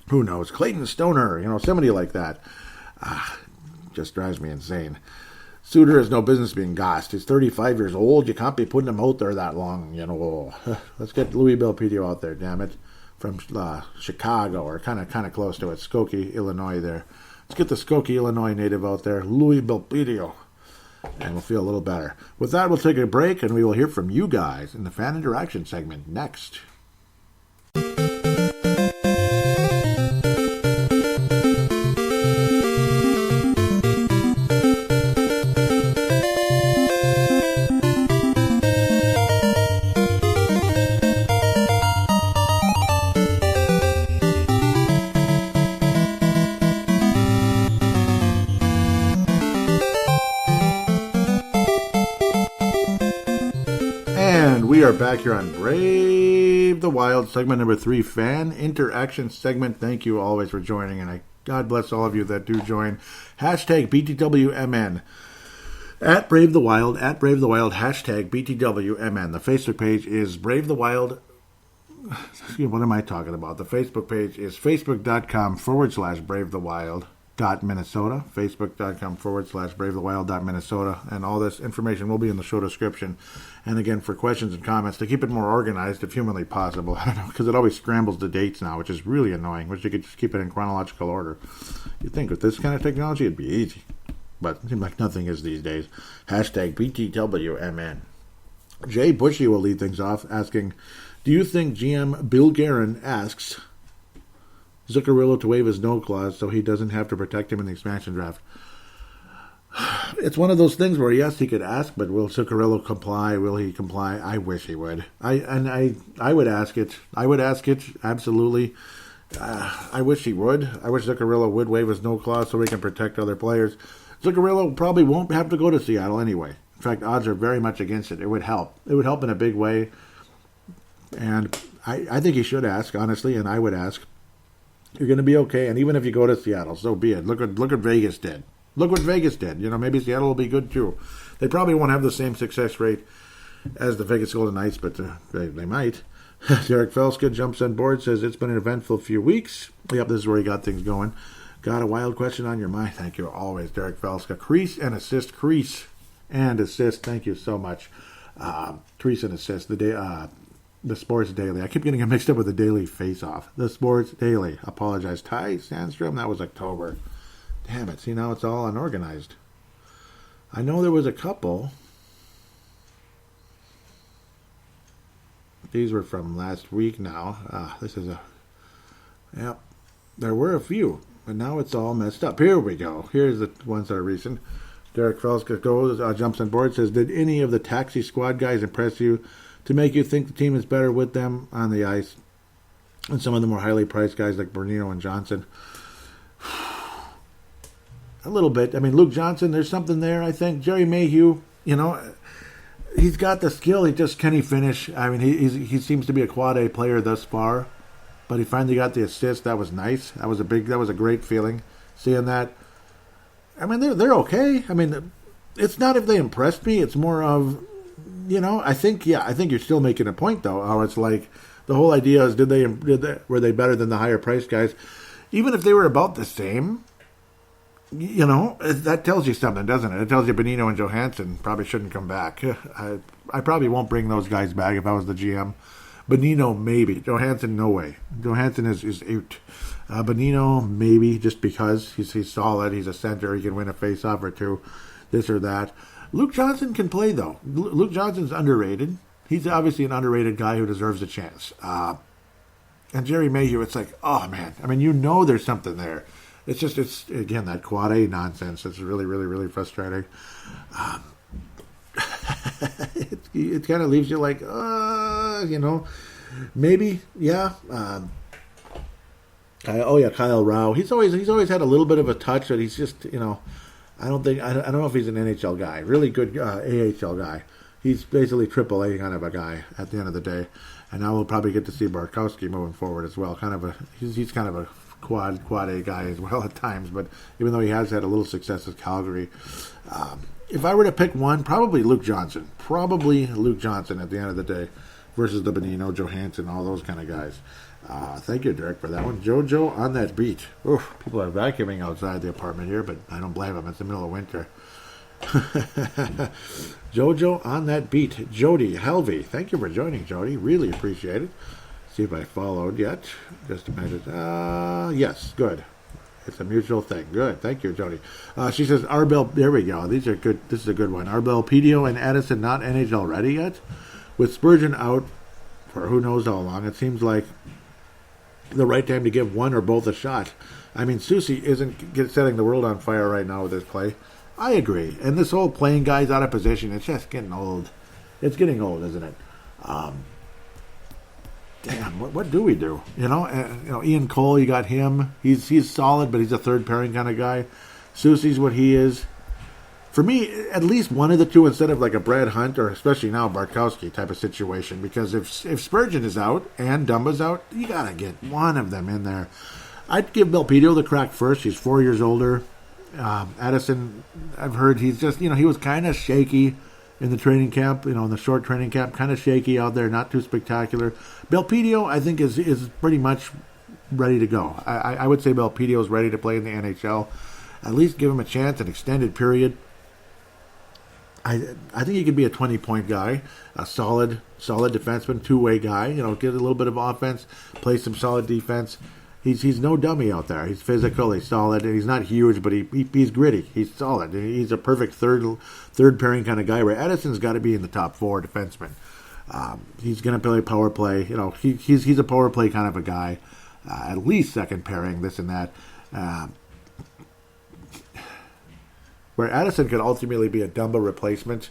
[SPEAKER 2] Who knows? Clayton Stoner, somebody like that. Just drives me insane. Suter has no business being gassed. He's 35 years old. You can't be putting him out there that long. Let's get Louis Belpedio out there, damn it. From Chicago, or kind of close to it, Skokie, Illinois there. Let's get the Skokie, Illinois native out there, Louis Belpedio, and we'll feel a little better. With that, we'll take a break, and we will hear from you guys in the fan interaction segment next. We are back here on Brave the Wild, segment number 3, fan interaction segment. Thank you always for joining, and God bless all of you that do join. Hashtag BTWMN. At Brave the Wild, hashtag BTWMN. The Facebook page is Brave the Wild. What am I talking about? The Facebook page is facebook.com/Brave the Wild. Minnesota, facebook.com/BraveTheWild.Minnesota, and all this information will be in the show description. And again, for questions and comments, to keep it more organized if humanly possible, I don't know, because it always scrambles the dates now, which is really annoying. Wish you could just keep it in chronological order. You'd think with this kind of technology it'd be easy, but it seems like nothing is these days. Hashtag BTWMN. Jay Bushy will lead things off, asking, do you think GM Bill Guerin asks Zuccarello to waive his no clause so he doesn't have to protect him in the expansion draft? It's one of those things where, yes, he could ask, but will Zuccarello comply? Will he comply? I wish he would. I would ask it. I would ask it, absolutely. I wish he would. I wish Zuccarello would waive his no clause so we can protect other players. Zuccarello probably won't have to go to Seattle anyway. In fact, odds are very much against it. It would help. It would help in a big way. And I think he should ask, honestly, and I would ask. You're going to be okay, and even if you go to Seattle, so be it. Look what Vegas did. Look what Vegas did. Maybe Seattle will be good too. They probably won't have the same success rate as the Vegas Golden Knights, but they might. Derek Felska jumps on board, says it's been an eventful few weeks. Yep, this is where he got things going. Got a wild question on your mind? Thank you always, Derek Felska. Crease and assist. Thank you so much. Crease and assist. The Sports Daily. I keep getting it mixed up with the Daily Face-Off. The Sports Daily. Apologize. Ty Sandstrom, that was October. Damn it. See, now it's all unorganized. I know there was a couple. These were from last week now. Yep. There were a few, but now it's all messed up. Here we go. Here's the ones that are recent. Derek Felska jumps on board, says, did any of the taxi squad guys impress you to make you think the team is better with them on the ice, and some of the more highly priced guys like Bernino and Johnson? A little bit. I mean, Luke Johnson, there's something there, I think. Jerry Mayhew, he's got the skill. Can he finish? I mean, he seems to be a quad A player thus far, but he finally got the assist. That was nice. That was a great feeling, seeing that. I mean, they're okay. I mean, it's not if they impressed me. It's more of, I think you're still making a point, though, how it's like the whole idea is were they better than the higher priced guys? Even if they were about the same, that tells you something, doesn't it? It tells you Bernino and Johansson probably shouldn't come back. I probably won't bring those guys back if I was the GM. Bernino, maybe. Johansson, no way. Johansson is out. Bernino, maybe, just because he's solid. He's a center. He can win a face-off or two, this or that. Luke Johnson can play, though. Luke Johnson's underrated. He's obviously an underrated guy who deserves a chance. And Jerry Mayhew, it's like, oh, man. I mean, there's something there. It's again, that quad A nonsense. It's really, really, really frustrating. It kind of leaves you like, maybe, yeah. Kyle Rao. He's always had a little bit of a touch, but he's just, I don't know if he's an NHL guy. Really good AHL guy. He's basically AAA kind of a guy at the end of the day. And now we'll probably get to see Barkowski moving forward as well. He's kind of a quad A guy as well at times, but even though he has had a little success with Calgary, if I were to pick one, probably Luke Johnson at the end of the day versus the Bernino, Johansson, all those kind of guys. Thank you, Derek, for that one. Jojo on that beat. Oof, people are vacuuming outside the apartment here, but I don't blame them. It's the middle of winter. Jojo on that beat. Jody Helvey, thank you for joining, Jody. Really appreciate it. See if I followed yet. Just a minute. Yes, good. It's a mutual thing. Good. Thank you, Jody. She says, Arbel, there we go. These are good. This is a good one. Arbel, Pedio, and Addison not NHL ready yet? With Spurgeon out for who knows how long, it seems like the right time to give one or both a shot. I mean, Susie isn't setting the world on fire right now with his play. I agree. And this whole playing guys out of position, it's just getting old. It's getting old, isn't it? Damn, what do we do? Ian Cole, you got him. He's solid, but he's a third pairing kind of guy. Susie's what he is. For me, at least one of the two instead of like a Brad Hunt or especially now Bartkowski type of situation. Because if Spurgeon is out and Dumba's out, you got to get one of them in there. I'd give Belpedio the crack first. He's 4 years older. Addison, I've heard he's just, he was kind of shaky in the training camp, in the short training camp, kind of shaky out there, not too spectacular. Belpedio, I think, is pretty much ready to go. I would say Belpedio is ready to play in the NHL. At least give him a chance, an extended period. I think he could be a 20-point guy, a solid defenseman, two-way guy. Get a little bit of offense, play some solid defense. He's no dummy out there. He's physical, he's solid, and he's not huge, but he's gritty. He's solid. He's a perfect third pairing kind of guy. Where Addison's got to be in the top four defensemen. He's going to play power play. He's a power play kind of a guy. At least second pairing, this and that. Where Addison could ultimately be a Dumba replacement.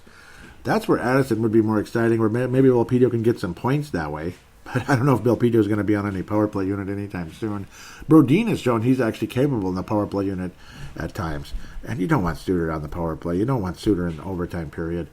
[SPEAKER 2] That's where Addison would be more exciting. Where maybe Belpedio can get some points that way. But I don't know if Belpedio is going to be on any power play unit anytime soon. Brodin has shown he's actually capable in the power play unit at times. And you don't want Suter on the power play. You don't want Suter in the overtime period.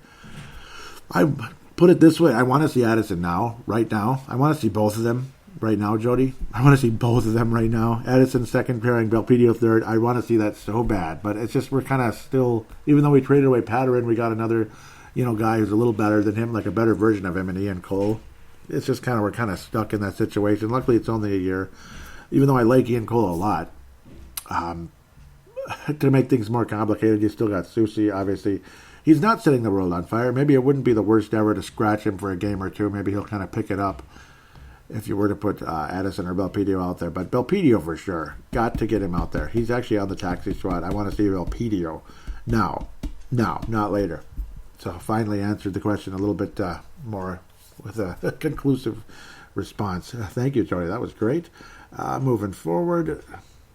[SPEAKER 2] I put it this way. I want to see Addison right now. I want to see both of them right now, Jody. I want to see both of them right now. Addison second pairing, Belpedio third. I want to see that so bad. But it's just we're kind of still, even though we traded away Patterin, we got another guy who's a little better than him, like a better version of him in Ian Cole. It's just we're kind of stuck in that situation. Luckily, it's only a year. Even though I like Ian Cole a lot, to make things more complicated, you still got Susie, obviously. He's not setting the world on fire. Maybe it wouldn't be the worst ever to scratch him for a game or two. Maybe he'll kind of pick it up if you were to put Addison or Belpedio out there. But Belpedio for sure. Got to get him out there. He's actually on the taxi squad. I want to see Belpedio now, not later. So I finally answered the question a little bit more with a conclusive response. Thank you, Jody. That was great. Moving forward,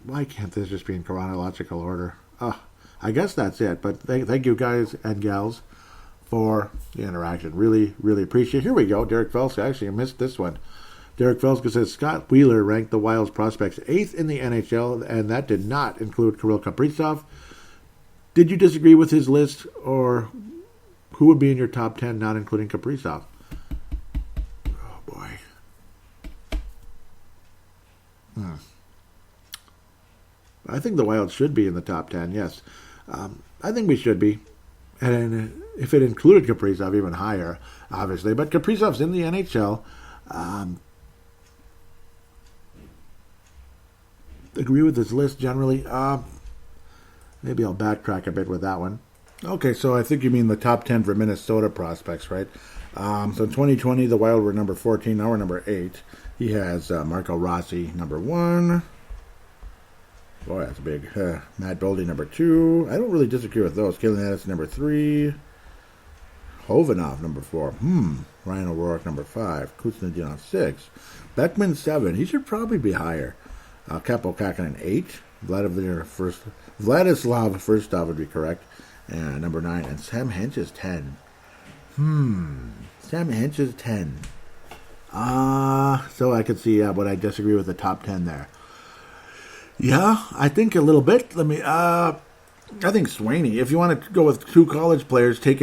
[SPEAKER 2] why can't this just be in chronological order? I guess that's it. But thank you, guys and gals, for the interaction. Really, really appreciate it. Here we go. Derek Felska. Actually, I missed this one. Derek Felska says, Scott Wheeler ranked the Wild's prospects 8th in the NHL, and that did not include Kirill Kaprizov. Did you disagree with his list, or who would be in your top 10 not including Kaprizov? I think the Wild should be in the top 10, yes. I think we should be. And if it included Kaprizov, even higher, obviously. But Kaprizov's in the NHL. Agree with his list generally. Maybe I'll backtrack a bit with that one. Okay, so I think you mean the top 10 for Minnesota prospects, right? So in 2020, the Wild were number 14. Now we're number 8. He has Marco Rossi, number 1. Boy, that's big. Matt Boldy, number 2. I don't really disagree with those. Kalen Addison, number 3. Hovanov, number 4. Ryan O'Rourke, number 5. Kuznetsov, 6. Beckman, 7. He should probably be higher. Kaapo Kähkönen, 8. Vladislav Firstov would be correct. And number 9. And Sam Henches, 10. Sam Henches, 10. So I could see but I disagree with the top 10 there. Yeah, I think a little bit. I think Swaney, if you want to go with two college players, take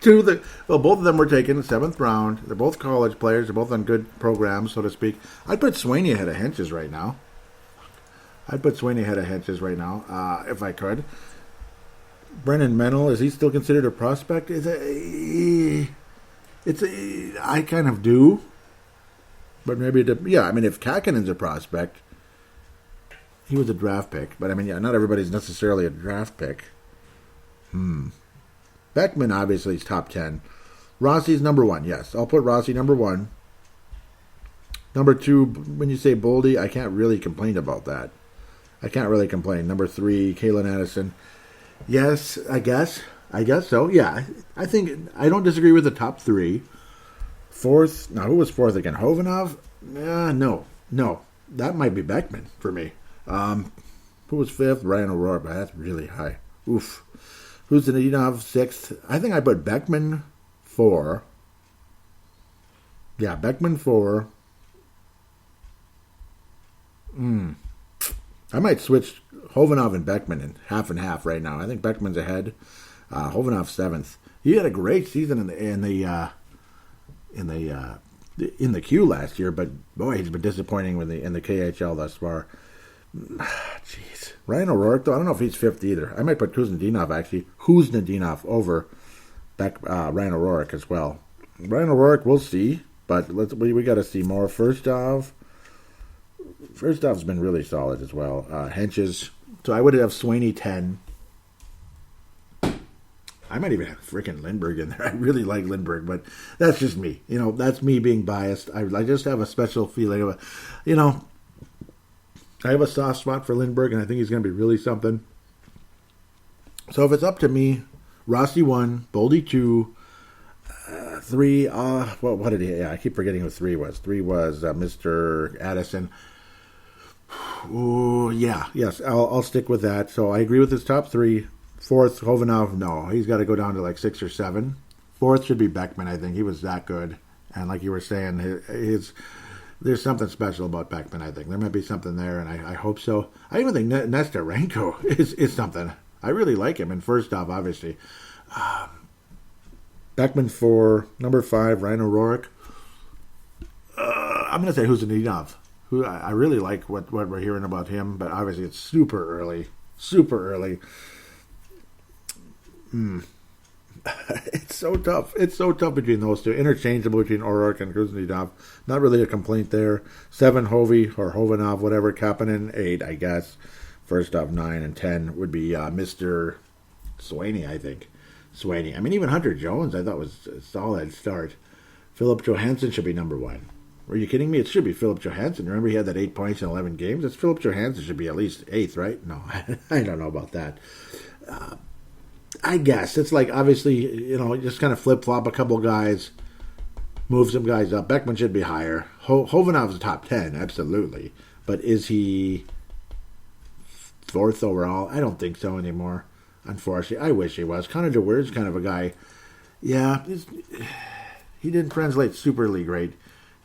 [SPEAKER 2] both of them were taken in the 7th round. They're both college players. They're both on good programs, so to speak. I'd put Swaney ahead of Henches right now. If I could. Brennan Mennel, is he still considered a prospect? I kind of do. But maybe, if Kähkönen's a prospect, he was a draft pick. But, not everybody's necessarily a draft pick. Beckman, obviously, is top 10. Rossi's number 1, yes. I'll put Rossi number 1. Number 2, when you say Boldy, I can't really complain about that. I can't really complain. Number 3, Kalen Addison. Yes, I guess so. Yeah, I think I don't disagree with the top 3. Fourth, now who was fourth again? Hovanov? No. That might be Beckman for me. Who was fifth? Ryan O'Rourke, but that's really high. Oof. Who's the Nadinov? Sixth? I think I put Beckman 4. Yeah, Beckman 4. I might switch Hovanov and Beckman in half and half right now. I think Beckman's ahead. Hovanov 7th. He had a great season in the queue last year, but boy, he's been disappointing in the KHL thus far. Jeez, Ryan O'Rourke though, I don't know if he's 5th either. I might put Kuznetsov over Ryan O'Rourke as well. Ryan O'Rourke, we'll see, but we got to see more. First off's been really solid as well. Henches, so I would have Sweeney 10. I might even have freaking Lindbergh in there. I really like Lindbergh, but that's just me. That's me being biased. I just have a special feeling of I have a soft spot for Lindbergh, and I think he's going to be really something. So if it's up to me, Rossi 1, Boldy 2, 3, what did he, I keep forgetting who 3 was. 3 was Mr. Addison. Ooh, yeah, yes, I'll stick with that. So I agree with his top 3. 4th, Hovanov, no. He's got to go down to like 6 or 7. 4th should be Beckman, I think. He was that good. And like you were saying, there's something special about Beckman, I think. There might be something there, and I hope so. I even think Nesterenko is something. I really like him. And first off, obviously, Beckman 4, number 5, Ryan O'Rourke. I'm going to say Kuznetsov. Who I really like what we're hearing about him, but obviously it's super early. It's so tough. It's so tough between those two. Interchangeable between O'Rourke and Kuznetsov. Not really a complaint there. 7, Hovey or Hovanov, whatever. Kapanen, 8, I guess. First off, 9 and 10 would be Mr. Sweeney, I think. Sweeney. I mean, even Hunter Jones, I thought was a solid start. Philip Johansson should be number 1. Are you kidding me? It should be Philip Johansson. Remember he had that 8 points in 11 games? It's Philip Johansson should be at least 8th, right? No, I don't know about that. I guess. It's like, obviously, just kind of flip-flop a couple guys, move some guys up. Beckman should be higher. Hovanov's top 10, absolutely. But is he 4th overall? I don't think so anymore, unfortunately. I wish he was. Connor DeWeer's kind of a guy, yeah, he didn't translate superly great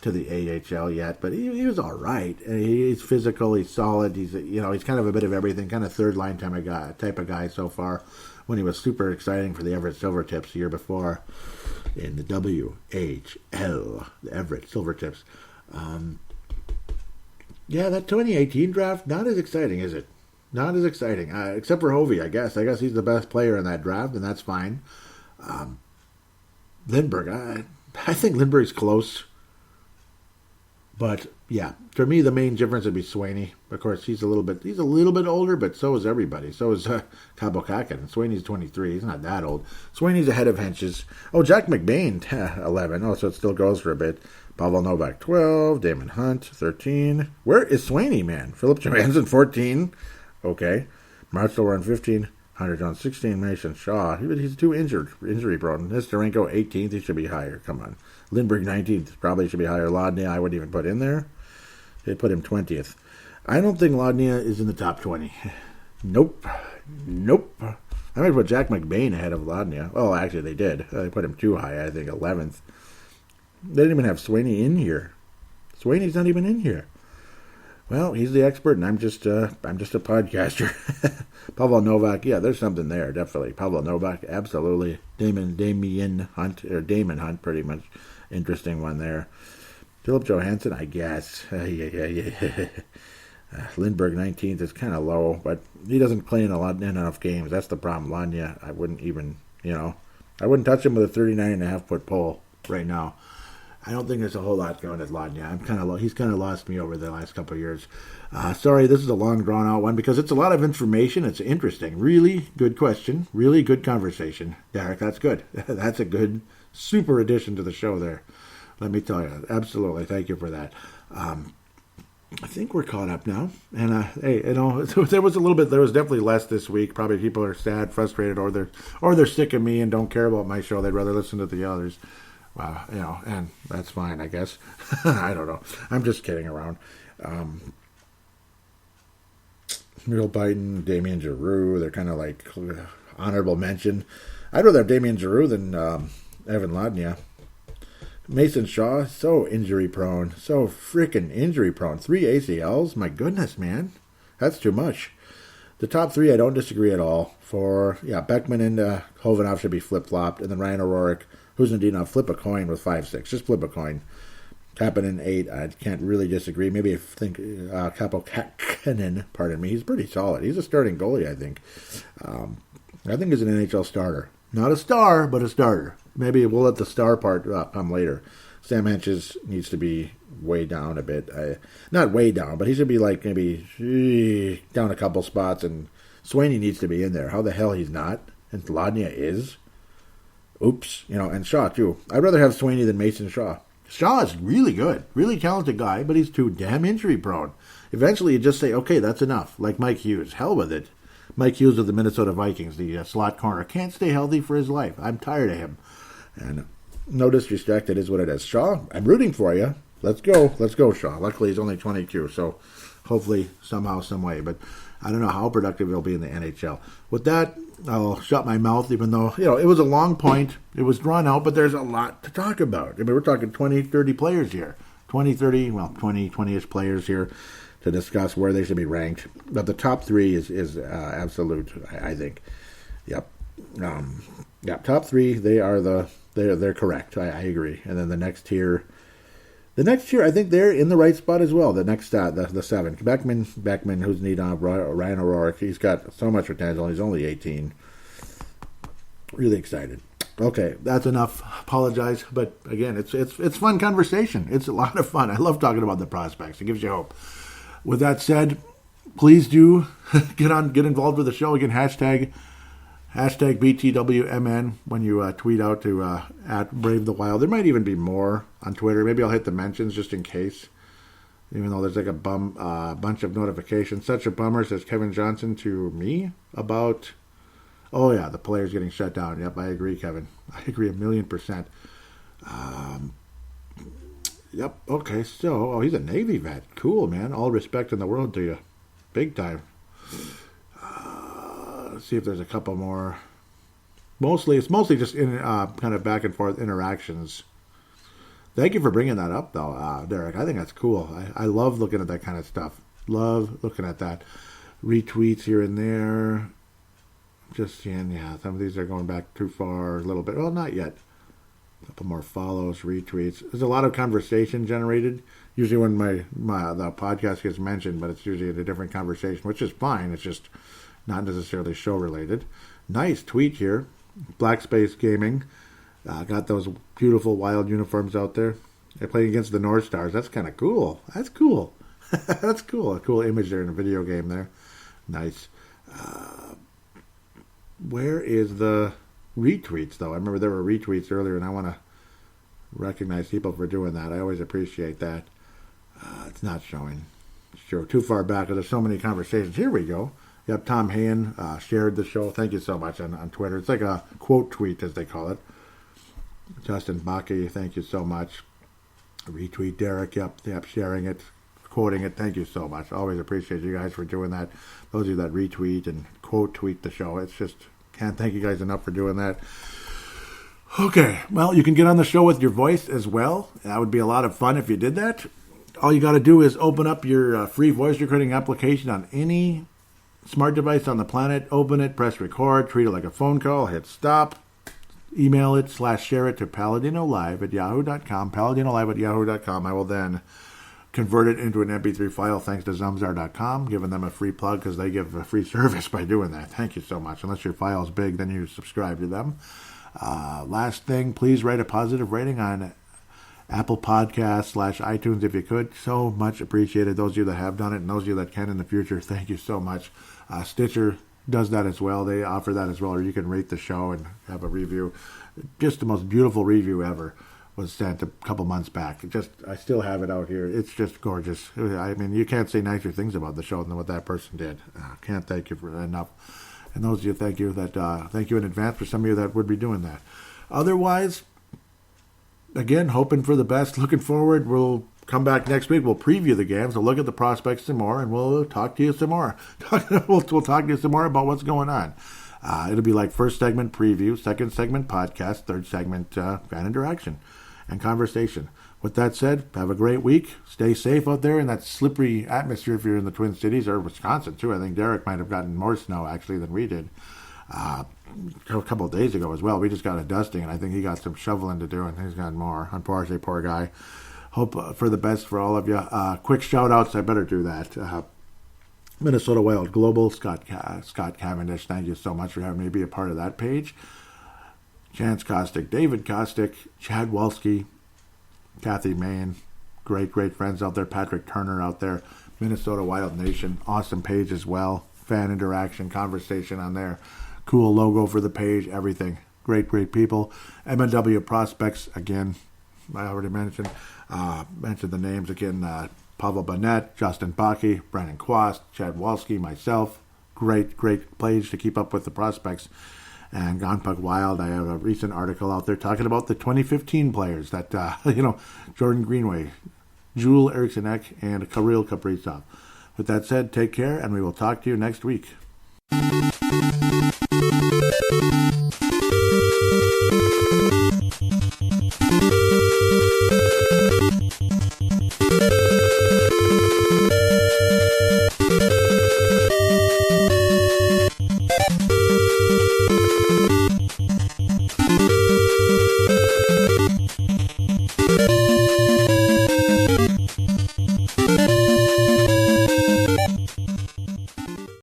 [SPEAKER 2] to the AHL yet, but he was all right. He's physical, he's solid, he's kind of a bit of everything, kind of third-line type of guy so far, when he was super exciting for the Everett Silvertips the year before in the WHL, the Everett Silvertips. Yeah, that 2018 draft, not as exciting, is it? Not as exciting, except for Hovey, I guess. I guess he's the best player in that draft, and that's fine. Lindbergh, I think Lindbergh's close. But yeah, for me the main difference would be Sweeney. Of course, he's a little bit older, but so is everybody. So is Kabokakin. Sweeney's 23. He's not that old. Sweeney's ahead of Henches. Oh, Jack McBain 11. Oh, so it still goes for a bit. Pavel Novak 12. Damon Hunt 13. Where is Sweeney, man? Philip Johansson 14. Okay. Marshall Warren 15. Hunter Jones 16. Mason Shaw. He's too injury prone. Nesterenko 18th. He should be higher. Come on. Lindbergh 19th, probably should be higher. Lodnia, I wouldn't even put in there. They put him 20th. I don't think Lodnia is in the top 20. Nope. I might put Jack McBain ahead of Lodnia. Oh, actually, they did. They put him too high, I think, 11th. They didn't even have Sweeney in here. Sweeney's not even in here. Well, he's the expert, and I'm just a podcaster. Pavel Novak, yeah, there's something there, definitely. Pavel Novak, absolutely. Damon Hunt, pretty much. Interesting one there. Philip Johansson, I guess. Lindbergh 19th is kind of low, but he doesn't play in enough games. That's the problem. Lanya, I wouldn't even, I wouldn't touch him with a 39.5-foot pole right now. I don't think there's a whole lot going at Lodnia. He's kind of lost me over the last couple of years. Sorry, this is a long, drawn-out one because it's a lot of information. It's interesting. Really good question. Really good conversation. Derek, that's good. That's a good, super addition to the show there. Let me tell you. Absolutely. Thank you for that. I think we're caught up now. And hey, there was definitely less this week. Probably people are sad, frustrated, or they're sick of me and don't care about my show. They'd rather listen to the others. And that's fine, I guess. I don't know. I'm just kidding around. Real Biden, Damian Giroux, they're kind of like honorable mention. I'd rather have Damian Giroux than Evan Ladnia. Mason Shaw, so injury prone. So freaking injury prone. 3 ACLs? My goodness, man. That's too much. The top 3, I don't disagree at all. Beckman and Hovinoff should be flip-flopped. And then Ryan O'Rourke, who's indeed not flip a coin with 5-6. Just flip a coin. Kapanen 8, I can't really disagree. Maybe I think Kapanen, pardon me, he's pretty solid. He's a starting goalie, I think. I think he's an NHL starter. Not a star, but a starter. Maybe we'll let the star part come later. Sam Henches needs to be way down a bit. Not way down, but he should be like maybe down a couple spots. And Sweeney needs to be in there. How the hell he's not? And Ladnia is? Oops. And Shaw, too. I'd rather have Sweeney than Mason Shaw. Shaw is really good. Really talented guy, but he's too damn injury prone. Eventually you just say, okay, that's enough. Like Mike Hughes. Hell with it. Mike Hughes of the Minnesota Vikings, the slot corner, can't stay healthy for his life. I'm tired of him. And no disrespect, it is what it is. Shaw, I'm rooting for you. Let's go, Shaw. Luckily, he's only 22, so hopefully, somehow, some way. But I don't know how productive he'll be in the NHL. With that, I'll shut my mouth, even though, it was a long point. It was drawn out, but there's a lot to talk about. I mean, we're talking 20, 30 players here. 20-ish players here to discuss where they should be ranked. But the top 3 is absolute, I think. Yep. Top 3, they're correct. I agree. And then the next tier, I think they're in the right spot as well. The next the 7. Beckman, who's need on Ryan O'Rourke. He's got so much potential. He's only 18. Really excited. Okay, that's enough. Apologize, but again, it's fun conversation. It's a lot of fun. I love talking about the prospects. It gives you hope. With that said, please do get involved with the show. Again, hashtag BTWMN when you tweet out to at Brave the Wild. There might even be more on Twitter. Maybe I'll hit the mentions just in case. Even though there's like a bunch of notifications. Such a bummer, says Kevin Johnson to me about, the players getting shut down. Yep, I agree, Kevin. I agree 1,000,000%. Yep, okay, so, he's a Navy vet. Cool, man. All respect in the world to you. Big time. Let's see if there's a couple more. It's mostly just kind of back and forth interactions. Thank you for bringing that up, though, Derek. I think that's cool. I love looking at that kind of stuff. Love looking at that. Retweets here and there. Just seeing, some of these are going back too far a little bit. Well, not yet. A couple more follows, retweets. There's a lot of conversation generated. Usually when the podcast gets mentioned, but it's usually in a different conversation, which is fine. It's just not necessarily show related. Nice tweet here. Black Space Gaming. Got those beautiful Wild uniforms out there. They're playing against the North Stars. That's kind of cool. That's cool. That's cool. A cool image there in a video game there. Nice. Where is the retweets, though? I remember there were retweets earlier, and I want to recognize people for doing that. I always appreciate that. It's not showing. Sure, too far back, because there's so many conversations. Here we go. Yep, Tom Hayen shared the show. Thank you so much on Twitter. It's like a quote tweet, as they call it. Justin Baki, thank you so much. Retweet Derek, yep, sharing it, quoting it. Thank you so much. Always appreciate you guys for doing that. Those of you that retweet and quote tweet the show, it's just, can't thank you guys enough for doing that. Okay, well, you can get on the show with your voice as well. That would be a lot of fun if you did that. All you got to do is open up your free voice recording application on any smart device on the planet. Open it, press record, treat it like a phone call, hit stop, email it / share it to paladinolive@yahoo.com, paladinolive@yahoo.com. I will then convert it into an MP3 file thanks to Zumzar.com, giving them a free plug because they give a free service by doing that. Thank you so much. Unless your file is big, then you subscribe to them. Last thing, please write a positive rating on Apple Podcasts / iTunes if you could. So much appreciated. Those of you that have done it and those of you that can in the future, thank you so much. Stitcher does that as well. They offer that as well, or you can rate the show and have a review. Just the most beautiful review ever. was sent a couple months back. I still have it out here. It's just gorgeous. I mean, you can't say nicer things about the show than what that person did. Can't thank you for that enough. And those of you, thank you in advance for some of you that would be doing that. Otherwise, again, hoping for the best, looking forward. We'll come back next week. We'll preview the games. We'll look at the prospects some more, and we'll talk to you some more. We'll talk to you some more about what's going on. It'll be like first segment preview, second segment podcast, third segment fan interaction and conversation. With that said, have a great week. Stay safe out there in that slippery atmosphere if you're in the Twin Cities or Wisconsin, too. I think Derek might have gotten more snow, actually, than we did a couple of days ago as well. We just got a dusting, and I think he got some shoveling to do, and he's got more. Unfortunately, poor guy. Hope for the best for all of you. Quick shout-outs. I better do that. Minnesota Wild Global, Scott Cavendish, thank you so much for having me be a part of that page. Chance Kostick, David Kostick, Chad Walski, Kathy Main, great friends out there. Patrick Turner out there. Minnesota Wild Nation, awesome page as well. Fan interaction, conversation on there. Cool logo for the page, everything. Great people. MNW Prospects, again, I already mentioned the names again. Pavel Burnett, Justin Bakke, Brandon Quast, Chad Walski, myself. Great page to keep up with the prospects. And Gone Puck Wild, I have a recent article out there talking about the 2015 players that, Jordan Greenway, Joel Eriksson-Ek, and Kirill Kaprizov. With that said, take care, and we will talk to you next week.